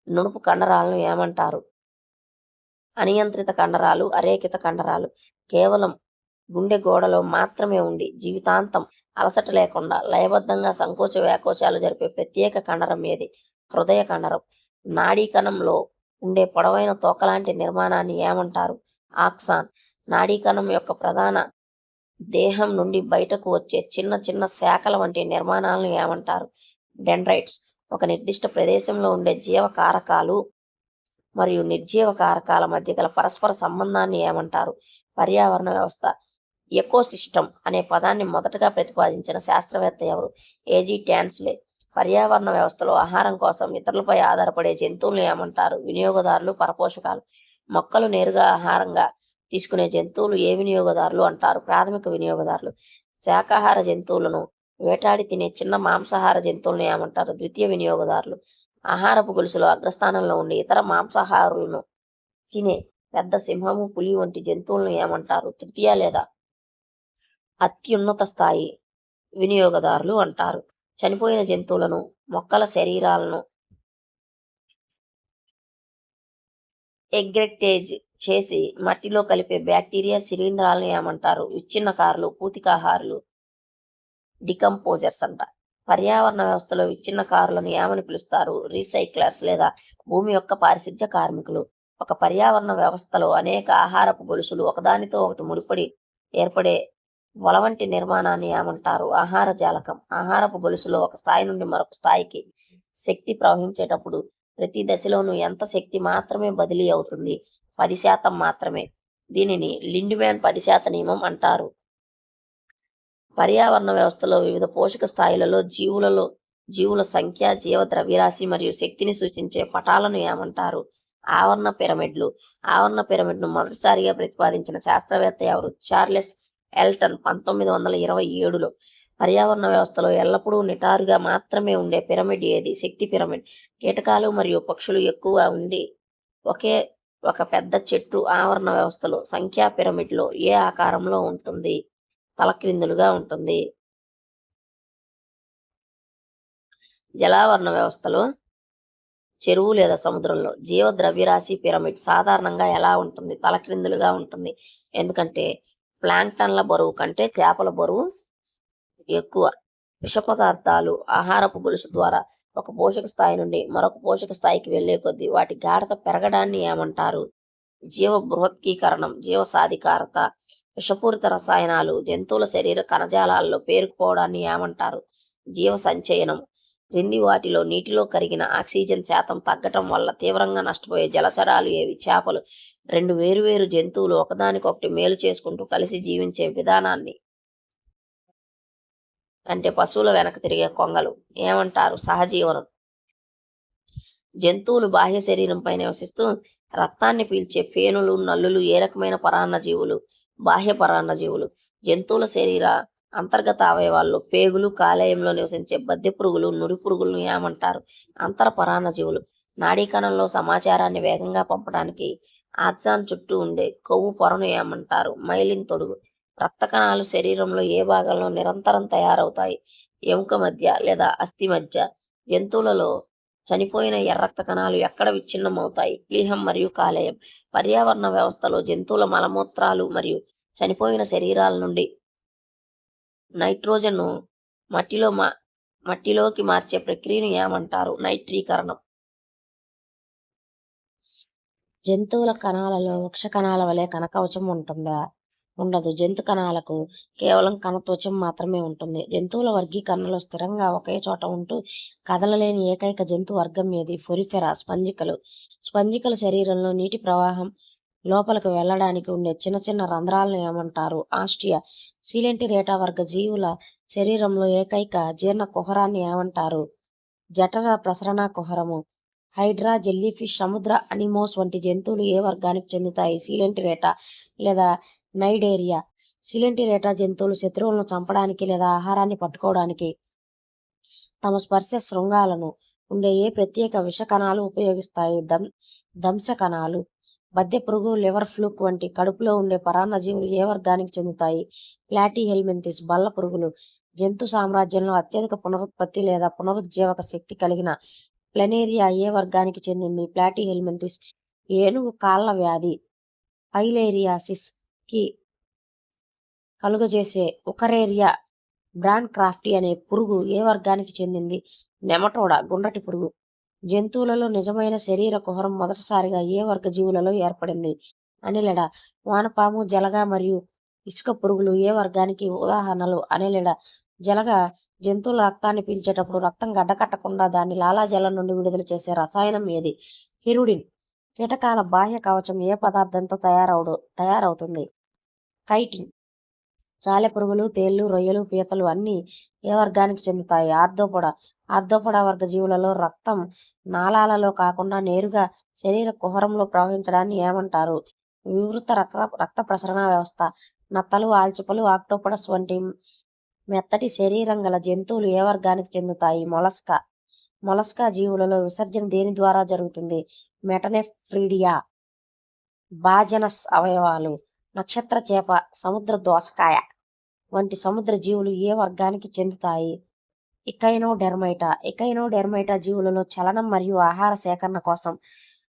నునుపు కండరాలను ఏమంటారు? అనియంత్రిత కండరాలు, అరేఖిత కండరాలు. కేవలం గుండె గోడలో మాత్రమే ఉండి జీవితాంతం అలసట లేకుండా లయబద్ధంగా సంకోచ వ్యాకోచాలు జరిపే ప్రత్యేక కండరం ఏది? హృదయ కండరం. నాడీ కణంలో ఉండే పొడవైన తోకలాంటి నిర్మాణాన్ని ఏమంటారు? ఆక్సాన్. నాడీ కణం యొక్క ప్రధాన దేహం నుండి బయటకు వచ్చే చిన్న చిన్న శాఖల వంటి నిర్మాణాలను ఏమంటారు? డెండ్రైట్స్. ఒక నిర్దిష్ట ప్రదేశంలో ఉండే జీవ కారకాలు మరియు నిర్జీవ కారకాల మధ్య గల పరస్పర సంబంధాన్ని ఏమంటారు? పర్యావరణ వ్యవస్థ. ఎకోసిస్టమ్ అనే పదాన్ని మొదటగా ప్రతిపాదించిన శాస్త్రవేత్త ఎవరు? ఏజీ ట్యాన్స్లే. పర్యావరణ వ్యవస్థలో ఆహారం కోసం ఇతరులపై ఆధారపడే జంతువులను ఏమంటారు? వినియోగదారులు, పరపోషకాలు. మొక్కలు నేరుగా ఆహారంగా తీసుకునే జంతువులు ఏ వినియోగదారులు అంటారు? ప్రాథమిక వినియోగదారులు. శాకాహార జంతువులను వేటాడి తినే చిన్న మాంసాహార జంతువులను ఏమంటారు? ద్వితీయ వినియోగదారులు. ఆహారపు గొలుసులో అగ్రస్థానంలో ఉండి ఇతర మాంసాహారులను తినే పెద్ద సింహము, పులి వంటి జంతువులను ఏమంటారు? తృతీయ లేదా అత్యున్నత స్థాయి వినియోగదారులు అంటారు. చనిపోయిన జంతువులను, మొక్కల శరీరాలను ఎగ్రెక్టేజ్ చేసి మట్టిలో కలిపే బ్యాక్టీరియా శిలీంధ్రాలను ఏమంటారు? విచ్ఛిన్నకారులు, పూతికాహారులు, డికంపోజర్స్ అంట. పర్యావరణ వ్యవస్థలో విచ్ఛిన్నకారులను ఏమని పిలుస్తారు? రీసైక్లర్స్ లేదా భూమి యొక్క పారిశుధ్య కార్మికులు. ఒక పర్యావరణ వ్యవస్థలో అనేక ఆహారపు గొలుసులు ఒకదానితో ఒకటి ముడిపడి ఏర్పడే వల వంటి నిర్మాణాన్ని ఏమంటారు? ఆహార జాలకం. ఆహారపు గొలుసులో ఒక స్థాయి నుండి మరొక స్థాయికి శక్తి ప్రవహించేటప్పుడు ప్రతి దశలోనూ ఎంత శక్తి మాత్రమే బదిలీ అవుతుంది? 10% మాత్రమే. దీనిని లిండ్మ్యాన్ 10% నియమం అంటారు. పర్యావరణ వ్యవస్థలో వివిధ పోషక స్థాయిలలో జీవుల సంఖ్య, జీవ ద్రవ్యరాశి మరియు శక్తిని సూచించే పటాలను ఏమంటారు? ఆవరణ పిరమిడ్లు. ఆవరణ పిరమిడ్ను మొదటిసారిగా ప్రతిపాదించిన శాస్త్రవేత్త ఎవరు? చార్లెస్ ఎల్టన్ 1927లో. పర్యావరణ వ్యవస్థలో ఎల్లప్పుడూ నిటారుగా మాత్రమే ఉండే పిరమిడ్ ఏది? శక్తి పిరమిడ్. కీటకాలు మరియు పక్షులు ఎక్కువగా ఉండి ఒక పెద్ద చెట్టు ఆవరణ వ్యవస్థలో సంఖ్యా పిరమిడ్లో ఏ ఆకారంలో ఉంటుంది? తలక్రిందులుగా ఉంటుంది. జలావరణ వ్యవస్థలో చెరువు లేదా సముద్రంలో. జీవ ద్రవ్యరాశి పిరమిడ్ సాధారణంగా ఎలా ఉంటుంది? తలక్రిందులుగా ఉంటుంది. ఎందుకంటే ప్లాంక్టన్ల బరువు కంటే చేపల బరువు ఎక్కువ. విష పదార్థాలు ఆహారపు గొలుసు ద్వారా ఒక పోషక స్థాయి నుండి మరొక పోషక స్థాయికి వెళ్లే కొద్దీ వాటి గాఢత పెరగడాన్ని ఏమంటారు? జీవ బృహత్కీకరణం, జీవ సాధికారత. విషపూరిత రసాయనాలు జంతువుల శరీర కణజాలాల్లో పేరుకుపోవడాన్ని ఏమంటారు? జీవ సంచయనం. క్రింది వాటిలో నీటిలో కరిగిన ఆక్సిజన్ శాతం తగ్గటం వల్ల తీవ్రంగా నష్టపోయే జలచరాలు ఏవి? చేపలు. రెండు వేరువేరు జంతువులు ఒకదానికొకటి మేలు చేసుకుంటూ కలిసి జీవించే విధానాన్ని, అంటే పశువుల వెనక తిరిగే కొంగలు, ఏమంటారు? సహజీవనం. జంతువులు బాహ్య శరీరంపై నివసిస్తూ రక్తాన్ని పీల్చే పేనులు, నల్లులు ఏ రకమైన పరాన్నజీవులు? బాహ్య పరాన్నజీవులు. జంతువుల శరీర అంతర్గత అవయవాల్లో పేగులు, కాలేయంలో నివసించే బద్దె పురుగులు, నురి పురుగులను ఏమంటారు? అంతర పరాన్నజీవులు. నాడీ కణంలో సమాచారాన్ని వేగంగా పంపడానికి ఆక్సాన్ చుట్టూ ఉండే కొవ్వు పొరను ఏమంటారు? మైలిన్ తొడుగు. రక్త కణాలు శరీరంలో ఏ భాగంలో నిరంతరం తయారవుతాయి? ఎముక మధ్య లేదా అస్థి మధ్య. జంతువులలో చనిపోయిన ఎర్రక్త కణాలు ఎక్కడ విచ్ఛిన్నమవుతాయి? ప్లీహం మరియు కాలేయం. పర్యావరణ వ్యవస్థలో జంతువుల మలమూత్రాలు మరియు చనిపోయిన శరీరాల నుండి నైట్రోజన్ను మట్టిలోకి మార్చే ప్రక్రియను ఏమంటారు? నైట్రీకరణం. జంతువుల కణాలలో వృక్ష కణాల వలె కణకవచం ఉంటుందా? ఉండదు. జంతు కణాలకు కేవలం కణత్వచం మాత్రమే ఉంటుంది. జంతువుల వర్గీకరణలో స్థిరంగా ఒకే చోట ఉంటూ కదలలేని ఏకైక జంతు వర్గం ఏది? ఫొరిఫెరా. స్పంజికలు. స్పంజికల శరీరంలో నీటి ప్రవాహం లోపలికి వెళ్ళడానికి ఉండే చిన్న చిన్న రంధ్రాలను ఏమంటారు? ఆస్టియా. సీలెంటిరేటా వర్గ జీవుల శరీరంలో ఏకైక జీర్ణ కుహరాన్ని ఏమంటారు? జఠర ప్రసరణ కుహరము. హైడ్రా, జెల్లీఫిష్, సముద్ర అనిమోస్ వంటి జంతువులు ఏ వర్గానికి చెందుతాయి? సీలెంటిరేటా లేదా నైడేరియా. సీలెంటిరేటా జంతువులు శత్రువులను చంపడానికి లేదా ఆహారాన్ని పట్టుకోవడానికి తమ స్పర్శ శృంగాలను ఉండే ఏ ప్రత్యేక విష కణాలు ఉపయోగిస్తాయి? దంశ కణాలు. బద్దె పురుగు, లివర్ ఫ్లూక్ వంటి కడుపులో ఉండే పరాన్నజీవులు ఏ వర్గానికి చెందుతాయి? ప్లాటీహెల్మింథిస్. బల్ల పురుగులు. జంతు సామ్రాజ్యంలో అత్యధిక పునరుత్పత్తి లేదా పునరుజ్జీవక శక్తి కలిగిన ప్లనేరియా ఏ వర్గానికి చెందింది? ప్లాటీహెల్మింథిస్. ఏనుగు కాళ్ళ వ్యాధి పైలేరియాసిస్ కి కలుగజేసే ఉకరేరియా బ్రాన్ క్రాఫ్టీ అనే పురుగు ఏ వర్గానికి చెందింది? నెమటోడా. గుండ్రటి పురుగు. జంతువులలో నిజమైన శరీర కుహరం మొదటిసారిగా ఏ వర్గ జీవులలో ఏర్పడింది? అనిలిడ. వానపాము, జలగ మరియు ఇసుక పురుగులు ఏ వర్గానికి ఉదాహరణలు? అనిలిడ. జలగ జంతువుల రక్తాన్ని పీల్చేటప్పుడు రక్తం గడ్డకట్టకుండా దాన్ని లాలాజలం నుండి విడుదల చేసే రసాయనం ఏది? హిరుడిన్. కీటకాల బాహ్య కవచం ఏ పదార్థంతో తయారవుతుంది? కైటిన్. సాలెపురుగులు, తేళ్లు, రొయ్యలు, పీతలు అన్నీ ఏ వర్గానికి చెందుతాయి? ఆర్థోపోడా. ఆర్థోపోడా వర్గ జీవులలో రక్తం నాళాలలో కాకుండా నేరుగా శరీర కుహరంలో ప్రవహించడాన్ని ఏమంటారు? వివృత రక్త ప్రసరణ వ్యవస్థ. నత్తలు, ఆల్చిప్పలు, ఆక్టోపడస్ వంటి మెత్తటి శరీరం గల జంతువులు ఏ వర్గానికి చెందుతాయి? మొలస్కా. మొలస్కా జీవులలో విసర్జన దేని ద్వారా జరుగుతుంది? మెటనెఫ్రిడియా. బాజనస్ అవయవాలు. నక్షత్ర చేప, సముద్ర దోసకాయ వంటి సముద్ర జీవులు ఏ వర్గానికి చెందుతాయి? ఇకైనోడెర్మైటా. ఇకైనోడెర్మైటా జీవులలో చలనం మరియు ఆహార సేకరణ కోసం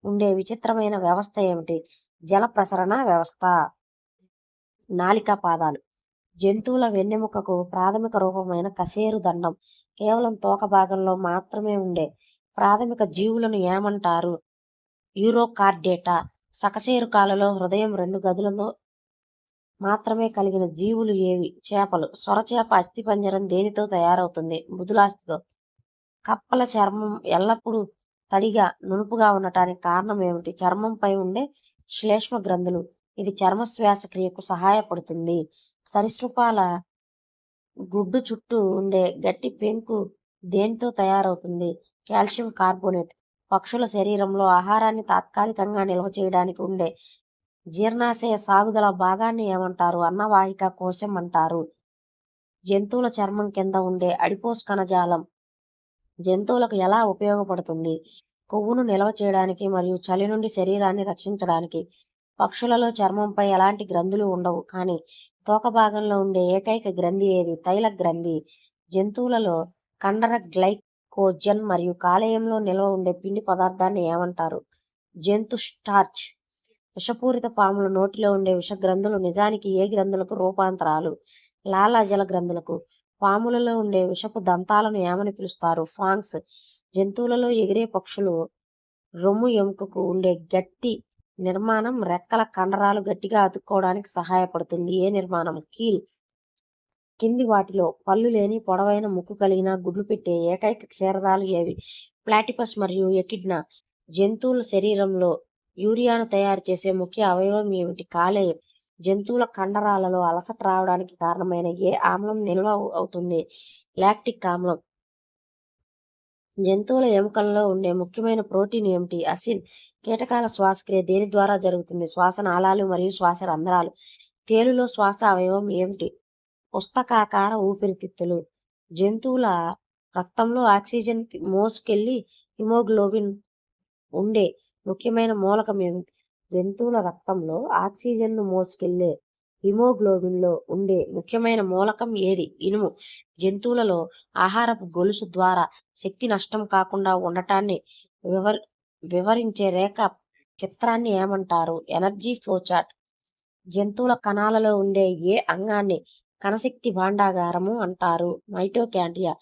ఉండే విచిత్రమైన వ్యవస్థ ఏమిటి? జల ప్రసరణ వ్యవస్థ. నాలికా పాదాలు. జంతువుల వెన్నెముకకు ప్రాథమిక రూపమైన కశేరు దండం కేవలం తోక భాగంలో మాత్రమే ఉండే ప్రాథమిక జీవులను ఏమంటారు? యూరోకార్డేటా. సకశేరుకాలలో హృదయం 2 గదులలో మాత్రమే కలిగిన జీవులు ఏవి? చేపలు. సొరచేప అస్థిపంజరం దేనితో తయారవుతుంది? మృదులాస్థితో. కప్పల చర్మం ఎల్లప్పుడూ తడిగా, నునుపుగా ఉండటానికి కారణం ఏమిటి? చర్మంపై ఉండే శ్లేష్మ గ్రంథులు. ఇది చర్మ శ్వాసక్రియకు సహాయపడుతుంది. సరీసృపాల గుడ్డు చుట్టూ ఉండే గట్టి పెంకు దేనితో తయారవుతుంది? Calcium carbonate. పక్షుల శరీరంలో ఆహారాన్ని తాత్కాలికంగా నిల్వ చేయడానికి ఉండే జీర్ణాశయ సాగుదల భాగాన్ని ఏమంటారు? అన్నవాహిక కోశం అంటారు. జంతువుల చర్మం కింద ఉండే అడిపోస్ కణజాలం జంతువులకు ఎలా ఉపయోగపడుతుంది? కొవ్వును నిల్వ చేయడానికి మరియు చలి నుండి శరీరాన్ని రక్షించడానికి. పక్షులలో చర్మంపై ఎలాంటి గ్రంథులు ఉండవు, కానీ తోక భాగంలో ఉండే ఏకైక గ్రంథి ఏది? తైల గ్రంథి. జంతువులలో కండర గ్లైకోజన్ మరియు కాలేయంలో నిల్వ ఉండే పిండి పదార్థాన్ని ఏమంటారు? జంతు స్టార్చ్. విషపూరిత పాముల నోటిలో ఉండే విషగ్రంథులు నిజానికి ఏ గ్రంథులకు రూపాంతరాలు? లాలాజల గ్రంథులకు. పాములలో ఉండే విషపు దంతాలను ఏమని పిలుస్తారు? ఫాంగ్స్. జంతువులలో ఎగిరే పక్షులు రొమ్ము ఎముకకు ఉండే గట్టి నిర్మాణం రెక్కల కండరాలు గట్టిగా అతుక్కోవడానికి సహాయపడుతుంది. ఏ నిర్మాణం? కీల్. కింది వాటిలో పళ్ళు లేని పొడవైన ముక్కు కలిగిన గుడ్లు పెట్టే ఏకైక క్షీరదాలు ఏవి? ప్లాటిపస్ మరియు ఎకిడ్నా. జంతువుల శరీరంలో యూరియాను తయారు చేసే ముఖ్య అవయవం ఏమిటి? కాలేయం. జంతువుల కండరాలలో అలసట రావడానికి కారణమైన ఏ ఆమ్లం నిల్వ అవుతుంది? లాక్టిక్ ఆమ్లం. జంతువుల ఎముకల్లో ఉండే ముఖ్యమైన ప్రోటీన్ ఏమిటి? అసిన్. కీటకాల శ్వాసక్రియ దేని ద్వారా జరుగుతుంది? శ్వాస నాళాలు మరియు శ్వాస రంధ్రాలు. తేలులో శ్వాస అవయవం ఏమిటి? పుస్తకాకార ఊపిరితిత్తులు. జంతువుల రక్తంలో ఆక్సిజన్ మోసుకెళ్లి హిమోగ్లోబిన్ ఉండే ముఖ్యమైన మూలకం ఏమిటి? జంతువుల రక్తంలో ఆక్సిజన్ను మోసుకెళ్లే హిమోగ్లోబిన్లో ఉండే ముఖ్యమైన మూలకం ఏది? ఇనుము. జంతువులలో ఆహారపు గొలుసు ద్వారా శక్తి నష్టం కాకుండా ఉండటాన్ని వివరించే రేఖ చిత్రాన్ని ఏమంటారు? Energy flowchart. జంతువుల కణాలలో ఉండే ఏ అంగాన్ని కణశక్తి భాండాగారము అంటారు? మైటోకాండ్రియా.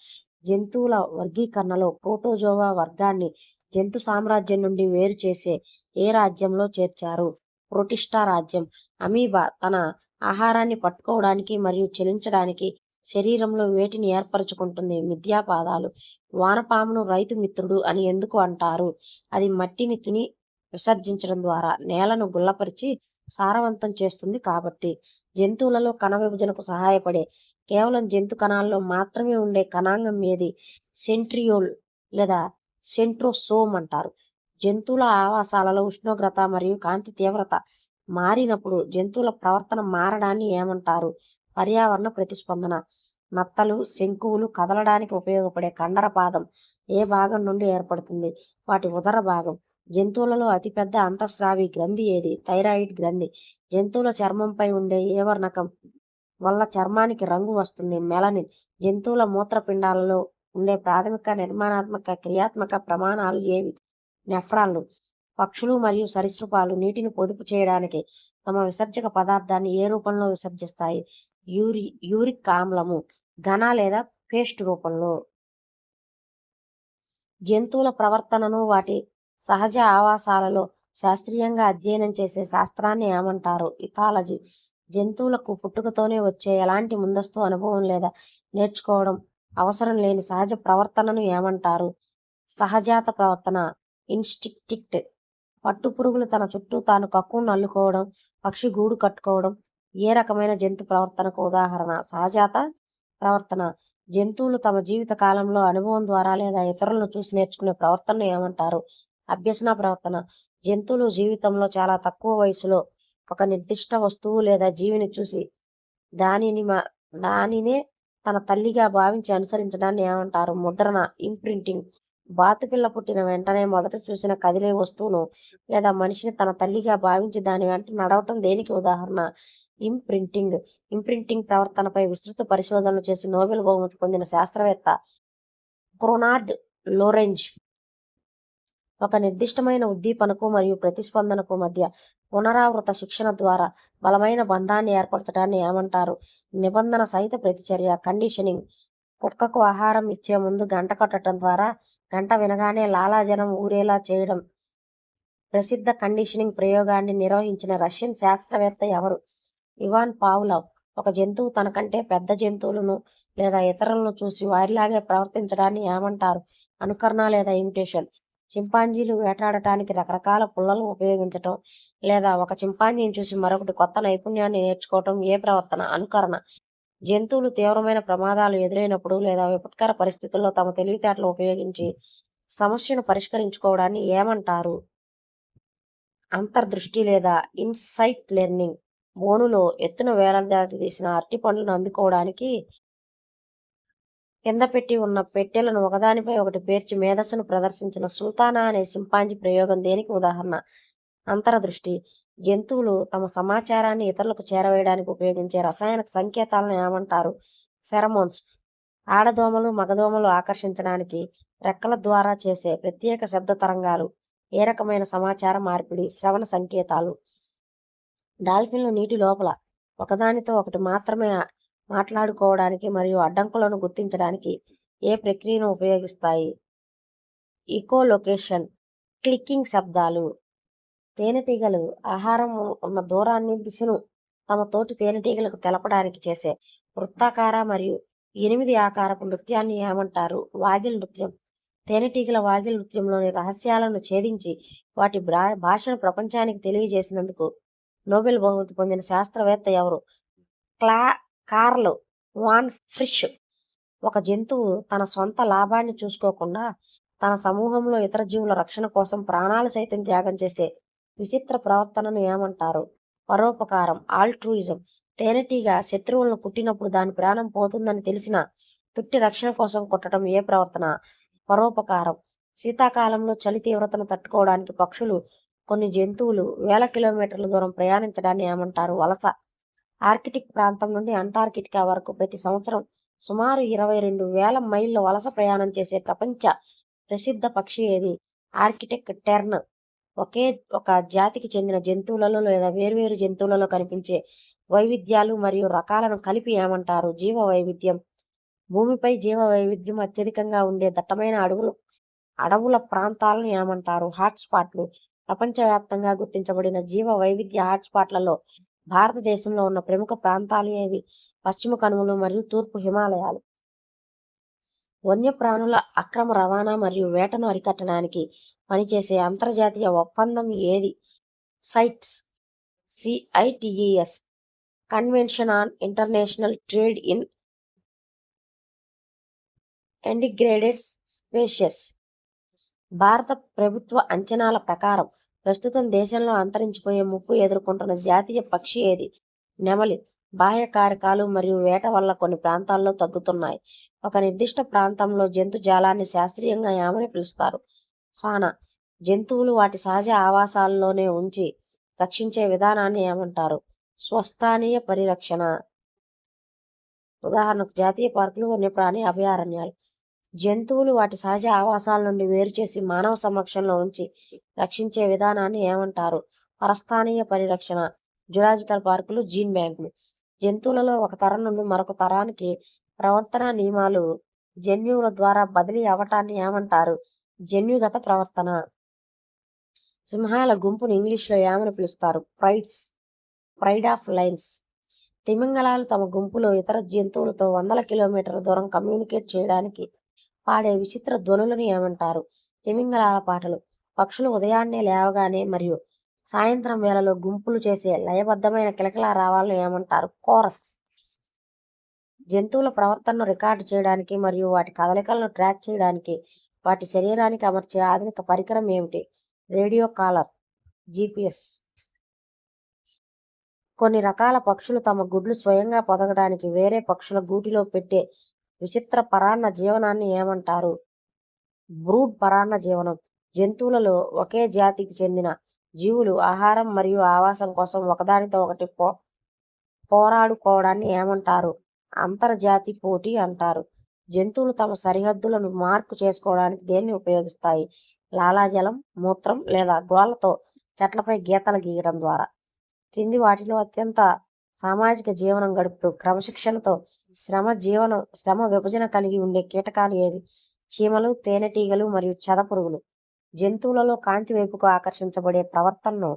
జంతువుల వర్గీకరణలో ప్రోటోజోవా వర్గాన్ని జంతు సామ్రాజ్యం నుండి వేరు చేసే ఏ రాజ్యంలో చేర్చారు? ప్రోటిస్టా రాజ్యం. అమీబా తన ఆహారాన్ని పట్టుకోవడానికి మరియు చెలించడానికి శరీరంలో వేటిని ఏర్పరచుకుంటుంది? మిథ్యాపాదాలు. వానపామును రైతు మిత్రుడు అని ఎందుకు అంటారు? అది మట్టిని తిని విసర్జించడం ద్వారా నేలను గుల్లపరిచి సారవంతం చేస్తుంది కాబట్టి. జంతువులలో కణ విభజనకు సహాయపడే కేవలం జంతు కణాల్లో మాత్రమే ఉండే కణాంగం ఏది? సెంట్రియోల్ లేదా సెంట్రోసోమ్ అంటారు. జంతువుల ఆవాసాలలో ఉష్ణోగ్రత మరియు కాంతి తీవ్రత మారినప్పుడు జంతువుల ప్రవర్తన మారడాన్ని ఏమంటారు? పర్యావరణ ప్రతిస్పందన. నత్తలు, శంకువులు కదలడానికి ఉపయోగపడే కండర పాదం ఏ భాగం నుండి ఏర్పడుతుంది? వాటి ఉదర భాగం. జంతువులలో అతిపెద్ద అంతఃస్రావి గ్రంథి ఏది? థైరాయిడ్ గ్రంథి. జంతువుల చర్మంపై ఉండే ఏ వర్ణకం వల్ల చర్మానికి రంగు వస్తుంది? మెలనిన్. జంతువుల మూత్రపిండాలలో ఉండే ప్రాథమిక నిర్మాణాత్మక క్రియాత్మక ప్రమాణాలు ఏవి? నెఫ్రాన్లు. పక్షులు మరియు సరీసృపాలు నీటిని పొదుపు చేయడానికి తమ విసర్జక పదార్థాన్ని ఏ రూపంలో విసర్జిస్తాయి? యూరిక్ ఆమ్లము ఘన లేదా పేస్ట్ రూపంలో. జంతువుల ప్రవర్తనను వాటి సహజ ఆవాసాలలో శాస్త్రీయంగా అధ్యయనం చేసే శాస్త్రాన్ని ఏమంటారు? ఇథాలజీ. జంతువులకు పుట్టుకతోనే వచ్చే ఎలాంటి ముందస్తు అనుభవం లేదా నేర్చుకోవడం అవసరం లేని సహజ ప్రవర్తనను ఏమంటారు? సహజాత ప్రవర్తన. ఇన్స్టింక్ట్. పట్టుపురుగులు తన చుట్టూ తాను కక్కును అల్లుకోవడం, పక్షి గూడు కట్టుకోవడం ఏ రకమైన జంతు ప్రవర్తనకు ఉదాహరణ? సహజాత ప్రవర్తన. జంతువులు తమ జీవిత కాలంలో అనుభవం ద్వారా లేదా ఇతరులను చూసి నేర్చుకునే ప్రవర్తనను ఏమంటారు? అభ్యసన ప్రవర్తన. జంతువులు జీవితంలో చాలా తక్కువ వయసులో ఒక నిర్దిష్ట వస్తువు లేదా జీవిని చూసి దానినే తన తల్లిగా భావించి అనుసరించడాన్ని ఏమంటారు? ముద్రణ. ఇంప్రింటింగ్. బాతుపిల్ల పుట్టిన వెంటనే మొదట చూసిన కదిలే వస్తువును లేదా మనిషిని తన తల్లిగా భావించి దాని వెంట నడవటం దేనికి ఉదాహరణ? ఇంప్రింటింగ్. ఇంప్రింటింగ్ ప్రవర్తనపై విస్తృత పరిశోధనలు చేసి నోబెల్ బహుమతి పొందిన శాస్త్రవేత్త క్రోనార్డ్ లోరెంజ్. ఒక నిర్దిష్టమైన ఉద్దీపనకు మరియు ప్రతిస్పందనకు మధ్య పునరావృత శిక్షణ ద్వారా బలమైన బంధాన్ని ఏర్పరచడాన్ని ఏమంటారు? నిబంధన సహిత ప్రతిచర్య. కండిషనింగ్. కుక్కకు ఆహారం ఇచ్చే ముందు గంట కొట్టడం ద్వారా గంట వినగానే లాలాజలం ఊరేలా చేయడం ప్రసిద్ధ కండిషనింగ్ ప్రయోగాన్ని నిర్వహించిన రష్యన్ శాస్త్రవేత్త ఎవరు? Ivan Pavlov. ఒక జంతువు తనకంటే పెద్ద జంతువులను లేదా ఇతరులను చూసి వారిలాగే ప్రవర్తించడాన్ని ఏమంటారు? అనుకరణ లేదా ఇమిటేషన్. చింపాంజీలు వేటాడటానికి రకరకాల పుల్లలను ఉపయోగించటం లేదా ఒక చింపాంజీని చూసి మరొకటి కొత్త నైపుణ్యాన్ని నేర్చుకోవటం ఏ ప్రవర్తన? అనుకరణ. జంతువులు తీవ్రమైన ప్రమాదాలు ఎదురైనప్పుడు లేదా విపత్కర పరిస్థితుల్లో తమ తెలివితేటలు ఉపయోగించి సమస్యను పరిష్కరించుకోవడాన్ని ఏమంటారు? అంతర్దృష్టి లేదా ఇన్సైట్ లెర్నింగ్. బోనులో ఎత్తున వేలాడదీసిన అరటి పండ్లను అందుకోవడానికి కింద పెట్టి ఉన్న పెట్టెలను ఒకదానిపై ఒకటి పేర్చి మేధస్సును ప్రదర్శించిన సుల్తానా అనే సింపాంజీ ప్రయోగం దేనికి ఉదాహరణ? అంతరదృష్టి. జంతువులు తమ సమాచారాన్ని ఇతరులకు చేరవేయడానికి ఉపయోగించే రసాయన సంకేతాలను ఏమంటారు? ఫెరమోన్స్. ఆడదోమలు మగదోమలు ఆకర్షించడానికి రెక్కల ద్వారా చేసే ప్రత్యేక శబ్ద తరంగాలు, ఏ రకమైన సమాచార మార్పిడి, శ్రవణ సంకేతాలు. డాల్ఫిన్లు నీటి లోపల ఒకదానితో ఒకటి మాత్రమే మాట్లాడుకోవడానికి మరియు అడ్డంకులను గుర్తించడానికి ఏ ప్రక్రియను ఉపయోగిస్తాయి? ఈకోలొకేషన్, క్లిక్కింగ్ శబ్దాలు. తేనెటీగలు ఆహారం ఉన్న దూరాన్ని, దిశను తమ తోటి తేనెటీగలకు తెలపడానికి చేసే వృత్తాకార మరియు 8 ఆకారపు నృత్యాన్ని ఏమంటారు? వాగిల్ నృత్యం. తేనెటీగల వాగిల్ నృత్యంలోని రహస్యాలను ఛేదించి వాటి భాషను ప్రపంచానికి తెలియజేసినందుకు నోబెల్ బహుమతి పొందిన శాస్త్రవేత్త ఎవరు? Karl von Frisch. ఒక జంతువు తన సొంత లాభాన్ని చూసుకోకుండా తన సమూహంలో ఇతర జీవుల రక్షణ కోసం ప్రాణాలు సైతం త్యాగం చేసే విచిత్ర ప్రవర్తనను ఏమంటారు? పరోపకారం, ఆల్ట్రూయిజం. తేనెటీగ శత్రువులను కుట్టినప్పుడు దాని ప్రాణం పోతుందని తెలిసిన తుట్టి రక్షణ కోసం కుట్టడం ఏ ప్రవర్తన? పరోపకారం. శీతాకాలంలో చలి తీవ్రతను తట్టుకోవడానికి పక్షులు, కొన్ని జంతువులు వేల కిలోమీటర్ల దూరం ప్రయాణించడాన్ని ఏమంటారు? వలస. ఆర్కిటిక్ ప్రాంతం నుండి అంటార్కిటికా వరకు ప్రతి సంవత్సరం సుమారు 22,000 మైళ్ళ వలస ప్రయాణం చేసే ప్రపంచ ప్రసిద్ధ పక్షి ఏది? Arctic tern. ఒకే ఒక జాతికి చెందిన జంతువులలో లేదా వేర్వేరు జంతువులలో కనిపించే వైవిధ్యాలు మరియు రకాలను కలిపి ఏమంటారు? జీవ వైవిధ్యం. భూమిపై జీవ వైవిధ్యం అత్యధికంగా ఉండే దట్టమైన అడవుల ప్రాంతాలను ఏమంటారు? హాట్స్పాట్లు. ప్రపంచవ్యాప్తంగా గుర్తించబడిన జీవ వైవిధ్య హాట్స్పాట్లలో భారతదేశంలో ఉన్న ప్రముఖ ప్రాంతాలు ఏవి? పశ్చిమ కనుమలు మరియు తూర్పు హిమాలయాలు. వన్యప్రాణుల అక్రమ రవాణా మరియు వేటను అరికట్టడానికి పనిచేసే అంతర్జాతీయ ఒప్పందం ఏది? CITES, convention on international trade in endangered species. భారత ప్రభుత్వ అంచనాల ప్రకారం ప్రస్తుతం దేశంలో అంతరించిపోయే ముప్పు ఎదుర్కొంటున్న జాతీయ పక్షి ఏది? నెమలి. బాహ్య కారకాలు మరియు వేట వల్ల కొన్ని ప్రాంతాల్లో తగ్గుతున్నాయి. ఒక నిర్దిష్ట ప్రాంతంలో జంతుజాలాన్ని శాస్త్రీయంగా ఏమని పిలుస్తారు? ఫానా. జంతువులు వాటి సహజ ఆవాసాల్లోనే ఉంచి రక్షించే విధానాన్ని ఏమంటారు? స్వస్థానీయ పరిరక్షణ. ఉదాహరణకు జాతీయ పార్కులు, వన్యప్రాణి అభయారణ్యాలు. జంతువులు వాటి సహజ ఆవాసాల నుండి వేరు చేసి మానవ సమక్షంలో ఉంచి రక్షించే విధానాన్ని ఏమంటారు? పరస్థానీయ పరిరక్షణ. జులాజికల్ పార్కులు, జీన్ బ్యాంకులు. జంతువులలో ఒక తరం నుండి మరొక తరానికి ప్రవర్తన నియమాలు జన్యువుల ద్వారా బదిలీ అవటాన్ని ఏమంటారు? జన్యుగత ప్రవర్తన. సింహాల గుంపును ఇంగ్లీష్లో ఏమని పిలుస్తారు? Pride of Lions. తిమింగలాలు తమ గుంపులో ఇతర జంతువులతో వందల కిలోమీటర్ల దూరం కమ్యూనికేట్ చేయడానికి పాడే విచిత్ర ధ్వనులను ఏమంటారు? తిమింగలాల పాటలు. పక్షులు ఉదయాన్నే లేవగానే మరియు సాయంత్రం వేళలో గుంపులు చేసే లయబద్ధమైన కిలకిలా రావాలను ఏమంటారు? కోరస్. జంతువుల ప్రవర్తనను రికార్డు చేయడానికి మరియు వాటి కదలికలను ట్రాక్ చేయడానికి వాటి శరీరానికి అమర్చే ఆధునిక పరికరం ఏమిటి? Radio collar, GPS. కొన్ని రకాల పక్షులు తమ గుడ్లు స్వయంగా పొదగడానికి వేరే పక్షుల గూటిలో పెట్టే విచిత్ర పరాన్న జీవనాన్ని ఏమంటారు? బ్రూడ్ పరాన్న జీవనం. జంతువులలో ఒకే జాతికి చెందిన జీవులు ఆహారం మరియు ఆవాసం కోసం ఒకదానితో ఒకటి పోరాడుకోవడాన్ని ఏమంటారు? అంతర్జాతి పోటీ అంటారు. జంతువులు తమ సరిహద్దులను మార్కు చేసుకోవడానికి దేన్ని ఉపయోగిస్తాయి? లాలాజలం, మూత్రం లేదా గోళ్లతో చెట్లపై గీతలు గీయడం ద్వారా. క్రింది వాటిలో అత్యంత సామాజిక జీవనం గడుపుతూ క్రమశిక్షణతో శ్రమ విభజన కలిగి ఉండే కీటకాలు ఏవి? చీమలు, తేనెటీగలు మరియు చెదపురుగులు. జంతువులలో కాంతి వైపుకు ఆకర్షించబడే ప్రవర్తనను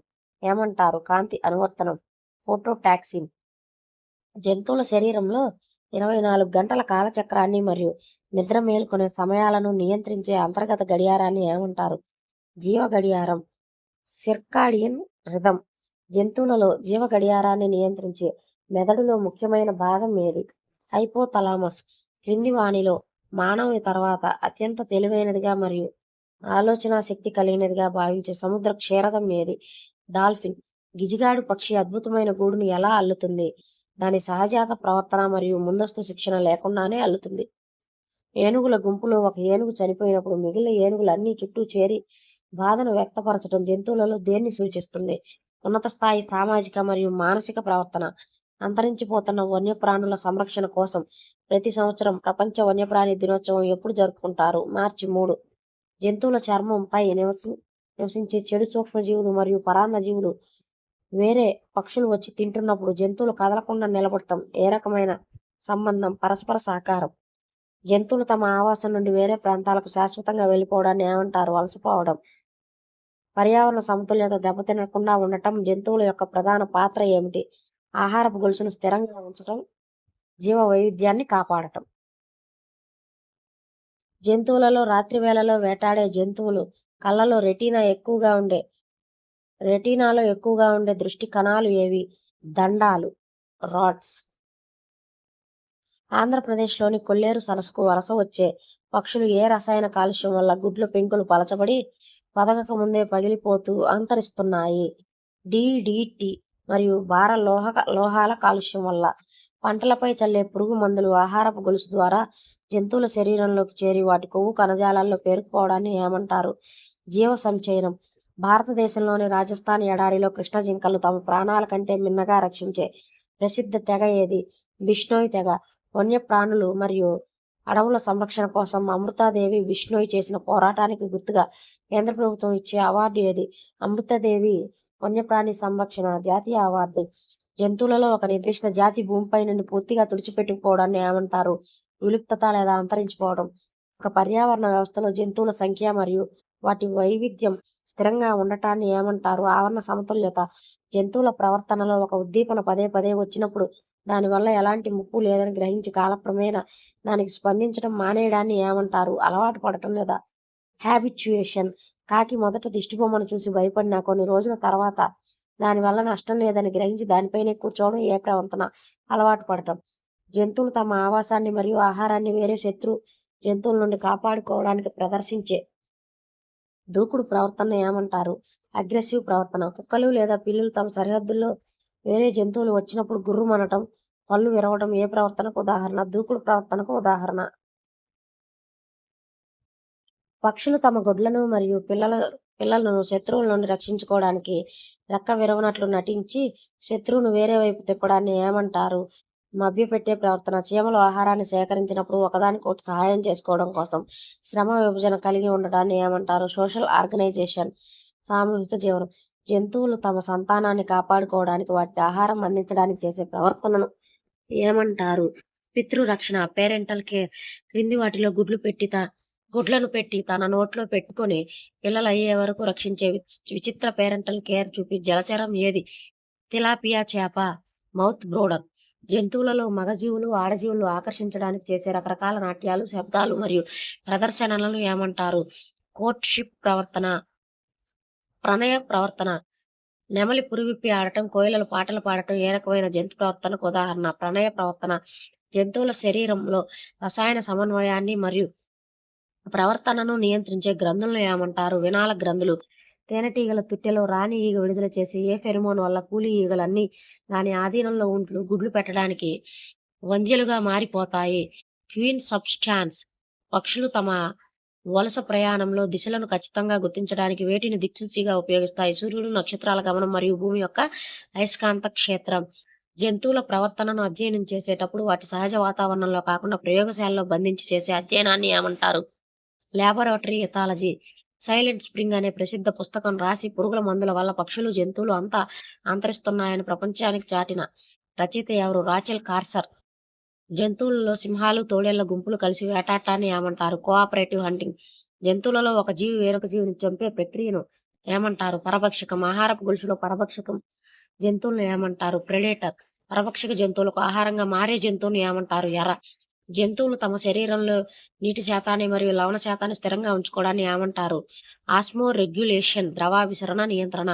ఏమంటారు? కాంతి అనువర్తనం, ఫోటోటాక్సిన్. జంతువుల శరీరంలో 24 గంటల కాలచక్రాన్ని మరియు నిద్ర మేల్కొనే సమయాలను నియంత్రించే అంతర్గత గడియారాన్ని ఏమంటారు? జీవ గడియారం, సిర్కాడియన్ రిథం. జంతువులలో జీవ గడియారాన్ని నియంత్రించే మెదడులో ముఖ్యమైన భాగం ఏది? హైపోథలామస్. క్రింది వానిలో మానవుని తర్వాత అత్యంత తెలివైనదిగా మరియు ఆలోచన శక్తి కలిగినదిగా భావించే సముద్ర క్షీరదం ఏది? డాల్ఫిన్. గిజిగాడు పక్షి అద్భుతమైన గూడును ఎలా అల్లుతుంది? దాని సహజాత ప్రవర్తన మరియు ముందస్తు శిక్షణ లేకుండానే అల్లుతుంది. ఏనుగుల గుంపులో ఒక ఏనుగు చనిపోయినప్పుడు మిగిలిన ఏనుగులన్నీ చుట్టూ చేరి బాధను వ్యక్తపరచడం జంతువులలో దేన్ని సూచిస్తుంది? ఉన్నత స్థాయి సామాజిక మరియు మానసిక ప్రవర్తన. అంతరించిపోతున్న వన్యప్రాణుల సంరక్షణ కోసం ప్రతి సంవత్సరం ప్రపంచ వన్యప్రాణి దినోత్సవం ఎప్పుడు జరుపుకుంటారు? మార్చి 3. జంతువుల చర్మంపై నివసించే చెడు సూక్ష్మజీవులు మరియు పరాన్నజీవులు వేరే పక్షులు వచ్చి తింటున్నప్పుడు జంతువులు కదలకుండా నిలబడటం ఏ రకమైన సంబంధం? పరస్పర సహకారం. జంతువులు తమ ఆవాసం నుండి వేరే ప్రాంతాలకు శాశ్వతంగా వెళ్ళిపోవడాన్ని ఏమంటారు? వలసపోవడం. పర్యావరణ సమతుల్యత దెబ్బతినకుండా ఉండటం జంతువుల యొక్క ప్రధాన పాత్ర ఏమిటి? ఆహారపు గొలుసును స్థిరంగా ఉంచడం, జీవ వైవిధ్యాన్ని కాపాడటం. జంతువులలో రాత్రి వేళలో వేటాడే జంతువులు కళ్ళలో రెటీనాలో ఎక్కువగా ఉండే దృష్టి కణాలు ఏవి? దండాలు, రాడ్స్. ఆంధ్రప్రదేశ్లోని కొల్లేరు సరస్సుకు వలస వచ్చే పక్షులు ఏ రసాయన కాలుష్యం వల్ల గుడ్లు పెంకులు పలచబడి పదగక ముందే పగిలిపోతూ అంతరిస్తున్నాయి? DDT మరియు భార లోహాల కాలుష్యం వల్ల. పంటలపై చల్లే పురుగు మందులు ఆహారపు గొలుసు ద్వారా జంతువుల శరీరంలోకి చేరి వాటి కొవ్వు కణజాలాల్లో పేరుకుపోవడాన్ని ఏమంటారు? జీవ సంచయనం. భారతదేశంలోని రాజస్థాన్ ఎడారిలో కృష్ణ జింకలు తమ ప్రాణాల కంటే మిన్నగా రక్షించే ప్రసిద్ధ తెగ ఏది? బిష్నోయ్ తెగ. వన్యప్రాణులు మరియు అడవుల సంరక్షణ కోసం అమృతాదేవి బిష్నోయ్ చేసిన పోరాటానికి గుర్తుగా కేంద్ర ప్రభుత్వం ఇచ్చే అవార్డు ఏది? అమృతాదేవి వన్యప్రాణి సంరక్షణ జాతీయ అవార్డు. జంతువులలో ఒక నిర్దిష్ట జాతి భూమిపై నుండి పూర్తిగా తుడిచిపెట్టుకుపోవడాన్ని ఏమంటారు? విలుప్తత లేదా అంతరించిపోవడం. ఒక పర్యావరణ వ్యవస్థలో జంతువుల సంఖ్య మరియు వాటి వైవిధ్యం స్థిరంగా ఉండటాన్ని ఏమంటారు? ఆవరణ సమతుల్యత. జంతువుల ప్రవర్తనలో ఒక ఉద్దీపన పదే పదే వచ్చినప్పుడు దానివల్ల ఎలాంటి ముప్పు లేదని గ్రహించి కాలక్రమేణా దానికి స్పందించడం మానేయడాన్ని ఏమంటారు? అలవాటు పడటం లేదా హ్యాబిచ్యుయేషన్. కాకి మొదట దిష్టిబొమ్మను చూసి భయపడిన కొన్ని రోజుల తర్వాత దానివల్ల నష్టం లేదని గ్రహించి దానిపైనే కూర్చోవడం ఏ ప్రవర్తన? అలవాటు పడటం. జంతువులు తమ ఆవాసాన్ని మరియు ఆహారాన్ని వేరే శత్రు జంతువుల నుండి కాపాడుకోవడానికి ప్రదర్శించే దూకుడు ప్రవర్తన ఏమంటారు? అగ్రెసివ్ ప్రవర్తన. కుక్కలు లేదా పిల్లులు తమ సరిహద్దుల్లో వేరే జంతువులు వచ్చినప్పుడు గుర్రుమనటం, పళ్ళు విరవడం ఏ ప్రవర్తనకు ఉదాహరణ? దూకుడు ప్రవర్తనకు ఉదాహరణ. పక్షులు తమ గుడ్లను మరియు పిల్లలను శత్రువుల నుండి రక్షించుకోవడానికి రెక్క విరవనట్లు నటించి శత్రువును వేరే వైపు తిప్పడాన్ని ఏమంటారు? మభ్యపెట్టే ప్రవర్తన. చీమలు ఆహారాన్ని సేకరించినప్పుడు ఒకదానికొకటి సహాయం చేసుకోవడం కోసం శ్రమ విభజన కలిగి ఉండడాన్ని ఏమంటారు? Social organisation. సామూహిక జీవనం. జంతువులు తమ సంతానాన్ని కాపాడుకోవడానికి వాటి ఆహారం అందించడానికి చేసే ప్రవర్తనను ఏమంటారు? పితృరక్షణ, పేరెంటల్ కేర్. క్రింది వాటిలో గుడ్లను పెట్టి తన నోట్లో పెట్టుకొని పిల్లలు అయ్యే వరకు రక్షించే విచిత్ర పేరెంటల్ కేర్ చూపి జలచరం ఏది? తిలాపియా చేప. Mouth border. జంతువులలో మగజీవులు ఆడజీవులు ఆకర్షించడానికి చేసే రకరకాల నాట్యాలు, శబ్దాలు మరియు ప్రదర్శనలను ఏమంటారు? కోర్ట్షిప్ ప్రవర్తన, ప్రణయ ప్రవర్తన. నెమలి పురివిప్పి ఆడటం, కోయిలలు పాటలు పాడటం ఏ రకమైన జంతు ప్రవర్తనకు ఉదాహరణ? ప్రణయ ప్రవర్తన. జంతువుల శరీరంలో రసాయన సమన్వయాన్ని మరియు ప్రవర్తనను నియంత్రించే గ్రంథులను ఏమంటారు? వినాల గ్రంథులు. తేనెటీగల తుట్టెలో రాణి ఈగ విడుదల చేసే ఏ ఫెరోమోన్ వల్ల కూలి ఈగలన్నీ దాని ఆధీనంలో ఉంటూ గుడ్లు పెట్టడానికి వంజలుగా మారిపోతాయి? Queen substance. పక్షులు తమ వలస ప్రయాణంలో దిశలను ఖచ్చితంగా గుర్తించడానికి వేటిని దిక్సూచిగా ఉపయోగిస్తాయి? సూర్యుడు, నక్షత్రాల గమనం మరియు భూమి యొక్క అయస్కాంత క్షేత్రం. జంతువుల ప్రవర్తనను అధ్యయనం చేసేటప్పుడు వాటి సహజ వాతావరణంలో కాకుండా ప్రయోగశాలలో బంధించి చేసే అధ్యయనాన్ని ఏమంటారు? Laboratory ethology. సైలెంట్ స్ప్రింగ్ అనే ప్రసిద్ధ పుస్తకం రాసి పురుగుల మందుల వల్ల పక్షులు, జంతువులు అంతా అంతరిస్తున్నాయని ప్రపంచానికి చాటిన రచయిత ఎవరు? రాచెల్ కార్సర్. జంతువులలో సింహాలు, తోడేళ్ల గుంపులు కలిసి వేటాడటాన్ని ఏమంటారు? Cooperative hunting. జంతువులలో ఒక జీవి వేరొక జీవిని చంపే ప్రక్రియను ఏమంటారు? పరభక్షకం. ఆహారపు గొలుసులో పరభక్షకం జంతువులను ఏమంటారు? ప్రెడేటర్. పరభక్షక జంతువులకు ఆహారంగా మారే జంతువును ఏమంటారు? ఎర. జంతువులు తమ శరీరంలో నీటి శాతాన్ని మరియు లవణ శాతాన్ని స్థిరంగా ఉంచుకోవడాన్ని ఏమంటారు? ఆస్మో రెగ్యులేషన్, ద్రవ విసరణ నియంత్రణ.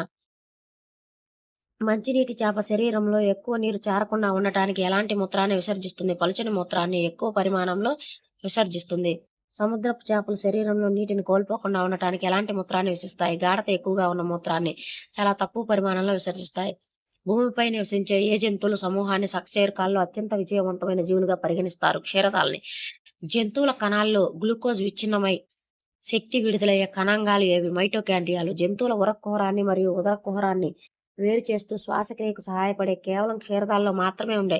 మంచినీటి చేప శరీరంలో ఎక్కువ నీరు చేరకుండా ఉండటానికి ఎలాంటి మూత్రాన్ని విసర్జిస్తుంది? పలుచని మూత్రాన్ని ఎక్కువ పరిమాణంలో విసర్జిస్తుంది. సముద్రపు చేపలు శరీరంలో నీటిని కోల్పోకుండా ఉండటానికి ఎలాంటి మూత్రాన్ని విసిస్తాయి? గాఢత ఎక్కువగా ఉన్న మూత్రాన్ని చాలా తక్కువ పరిమాణంలో విసర్జిస్తాయి. భూమిపై నివసించే ఏ జంతువుల సమూహాన్ని సకశేరుకాల్లో అత్యంత విజయవంతమైన జీవులుగా పరిగణిస్తారు? క్షీరదాల్ని. జంతువుల కణాల్లో గ్లూకోజ్ విచ్ఛిన్నమై శక్తి విడుదలయ్యే కణాంగాలు ఏవి? మైటోకాండ్రియాలు. జంతువుల ఉరక్కుహరాన్ని మరియు ఉదర కుహరాన్ని వేరు చేస్తూ శ్వాసక్రియకు సహాయపడే కేవలం క్షీరదాల్లో మాత్రమే ఉండే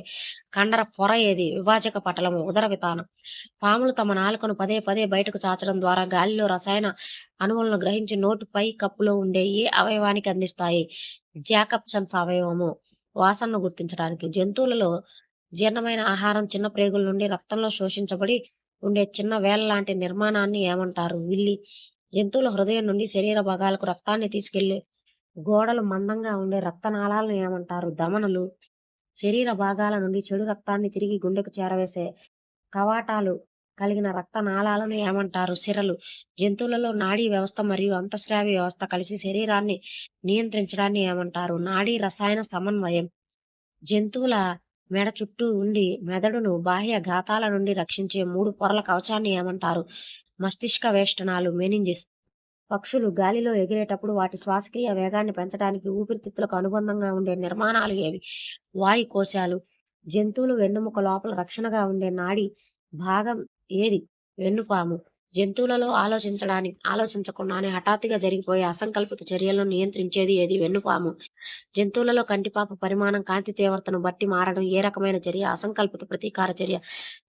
కండర పొర ఏది? విభాజక పటలము, ఉదర వితానం. పాములు తమ నాలుకను పదే పదే బయటకు చాచడం ద్వారా గాలిలో రసాయన అణువులను గ్రహించి నోటి పై కప్పులో ఉండే ఏ అవయవానికి అందిస్తాయి? జాకబ్సన్స్ అవయవము. వాసనను గుర్తించడానికి. జంతువులలో జీర్ణమైన ఆహారం చిన్న ప్రేగుల నుండి రక్తంలో శోషించబడి ఉండే చిన్న వేల లాంటి నిర్మాణాన్ని ఏమంటారు? విల్లి. జంతువుల హృదయం నుండి శరీర భాగాలకు రక్తాన్ని తీసుకెళ్లే గోడలు మందంగా ఉండే రక్తనాళాలను ఏమంటారు? ధమనులు. శరీర భాగాల నుండి చెడు రక్తాన్ని తిరిగి గుండెకు చేరవేసే కవాటాలు కలిగిన రక్తనాళాలను ఏమంటారు? సిరలు. జంతువులలో నాడీ వ్యవస్థ మరియు అంతఃస్రావి వ్యవస్థ కలిసి శరీరాన్ని నియంత్రించడాన్ని ఏమంటారు? నాడీ రసాయన సమన్వయం. జంతువుల మెడ చుట్టూ ఉండి మెదడును బాహ్య ఘాతాల నుండి రక్షించే 3 పొరల కవచాన్ని ఏమంటారు? మస్తిష్క వేష్టనాలు, మెనింజిస్. పక్షులు గాలిలో ఎగిరేటప్పుడు వాటి శ్వాసక్రియ వేగాన్ని పెంచడానికి ఊపిరితిత్తులకు అనుబంధంగా ఉండే నిర్మాణాలు ఏవి? వాయు కోశాలు. జంతువులు వెన్నెముక లోపల రక్షణగా ఉండే నాడి భాగం ఏది? వెన్నుపాము. జంతువులలో ఆలోచించకుండానే హఠాత్తుగా జరిగిపోయే అసంకల్పిత చర్యలను నియంత్రించేది ఏది? వెన్నుపాము. జంతువులలో కంటిపాప పరిమాణం కాంతి తీవ్రతను బట్టి మారడం ఏ రకమైన చర్య? అసంకల్పిత ప్రతీకార చర్య.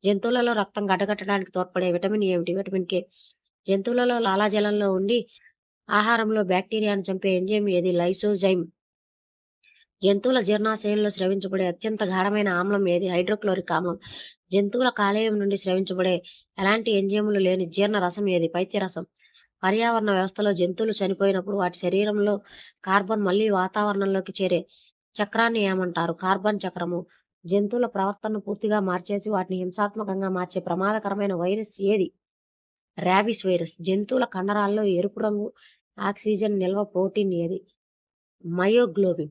జంతువులలో రక్తం గడ్డగట్టడానికి తోడ్పడే విటమిన్ ఏమిటి? Vitamin K. జంతువులలో లాలాజలంలో ఉండి ఆహారంలో బ్యాక్టీరియాను చంపే ఎంజైమ్ ఏది? లైసోజైమ్. జంతువుల జీర్ణాశయంలో స్రవించబడే అత్యంత గాఢమైన ఆమ్లం ఏది? హైడ్రోక్లోరిక్ ఆమ్లం. జంతువుల కాలేయం నుండి స్రవించబడే ఎలాంటి ఎంజైములు లేని జీర్ణ రసం ఏది? పైత్యరసం. పర్యావరణ వ్యవస్థలో జంతువులు చనిపోయినప్పుడు వాటి శరీరంలో కార్బన్ మళ్లీ వాతావరణంలోకి చేరే చక్రాన్ని ఏమంటారు? కార్బన్ చక్రము. జంతువుల ప్రవర్తనను పూర్తిగా మార్చేసి వాటిని హింసాత్మకంగా మార్చే ప్రమాదకరమైన వైరస్ ఏది? Rabies virus. జంతువుల కండరాల్లో ఎరుపు రంగు ఆక్సిజన్ నిల్వ ప్రోటీన్ ఏది? మయోగ్లోబిన్.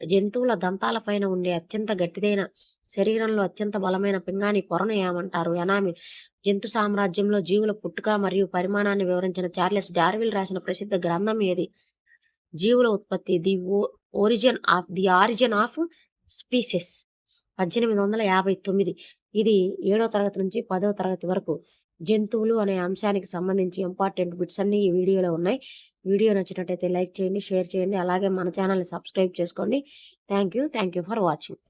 జంతువుల దంతాలపైన ఉండే అత్యంత గట్టిదైన శరీరంలో అత్యంత బలమైన పింగాణి పొరను ఏమంటారు? ఎనామిల్. జంతు సామ్రాజ్యంలో జీవుల పుట్టుక మరియు పరిమాణాన్ని వివరించిన చార్లెస్ డార్విన్ రాసిన ప్రసిద్ధ గ్రంథం ఏది? జీవుల ఉత్పత్తి, ది ఆరిజిన్ ఆఫ్ స్పీసెస్, 1859. ఇది 7వ తరగతి నుంచి 10వ తరగతి వరకు జంతువులు అనే అంశానికి సంబంధించి ఇంపార్టెంట్ బిట్స్ అన్ని ఈ వీడియోలో ఉన్నాయి. వీడియో నచ్చినట్టయితే లైక్ చేయండి, షేర్ చేయండి, అలాగే మన ఛానల్ని సబ్స్క్రైబ్ చేసుకోండి. Thank you for watching.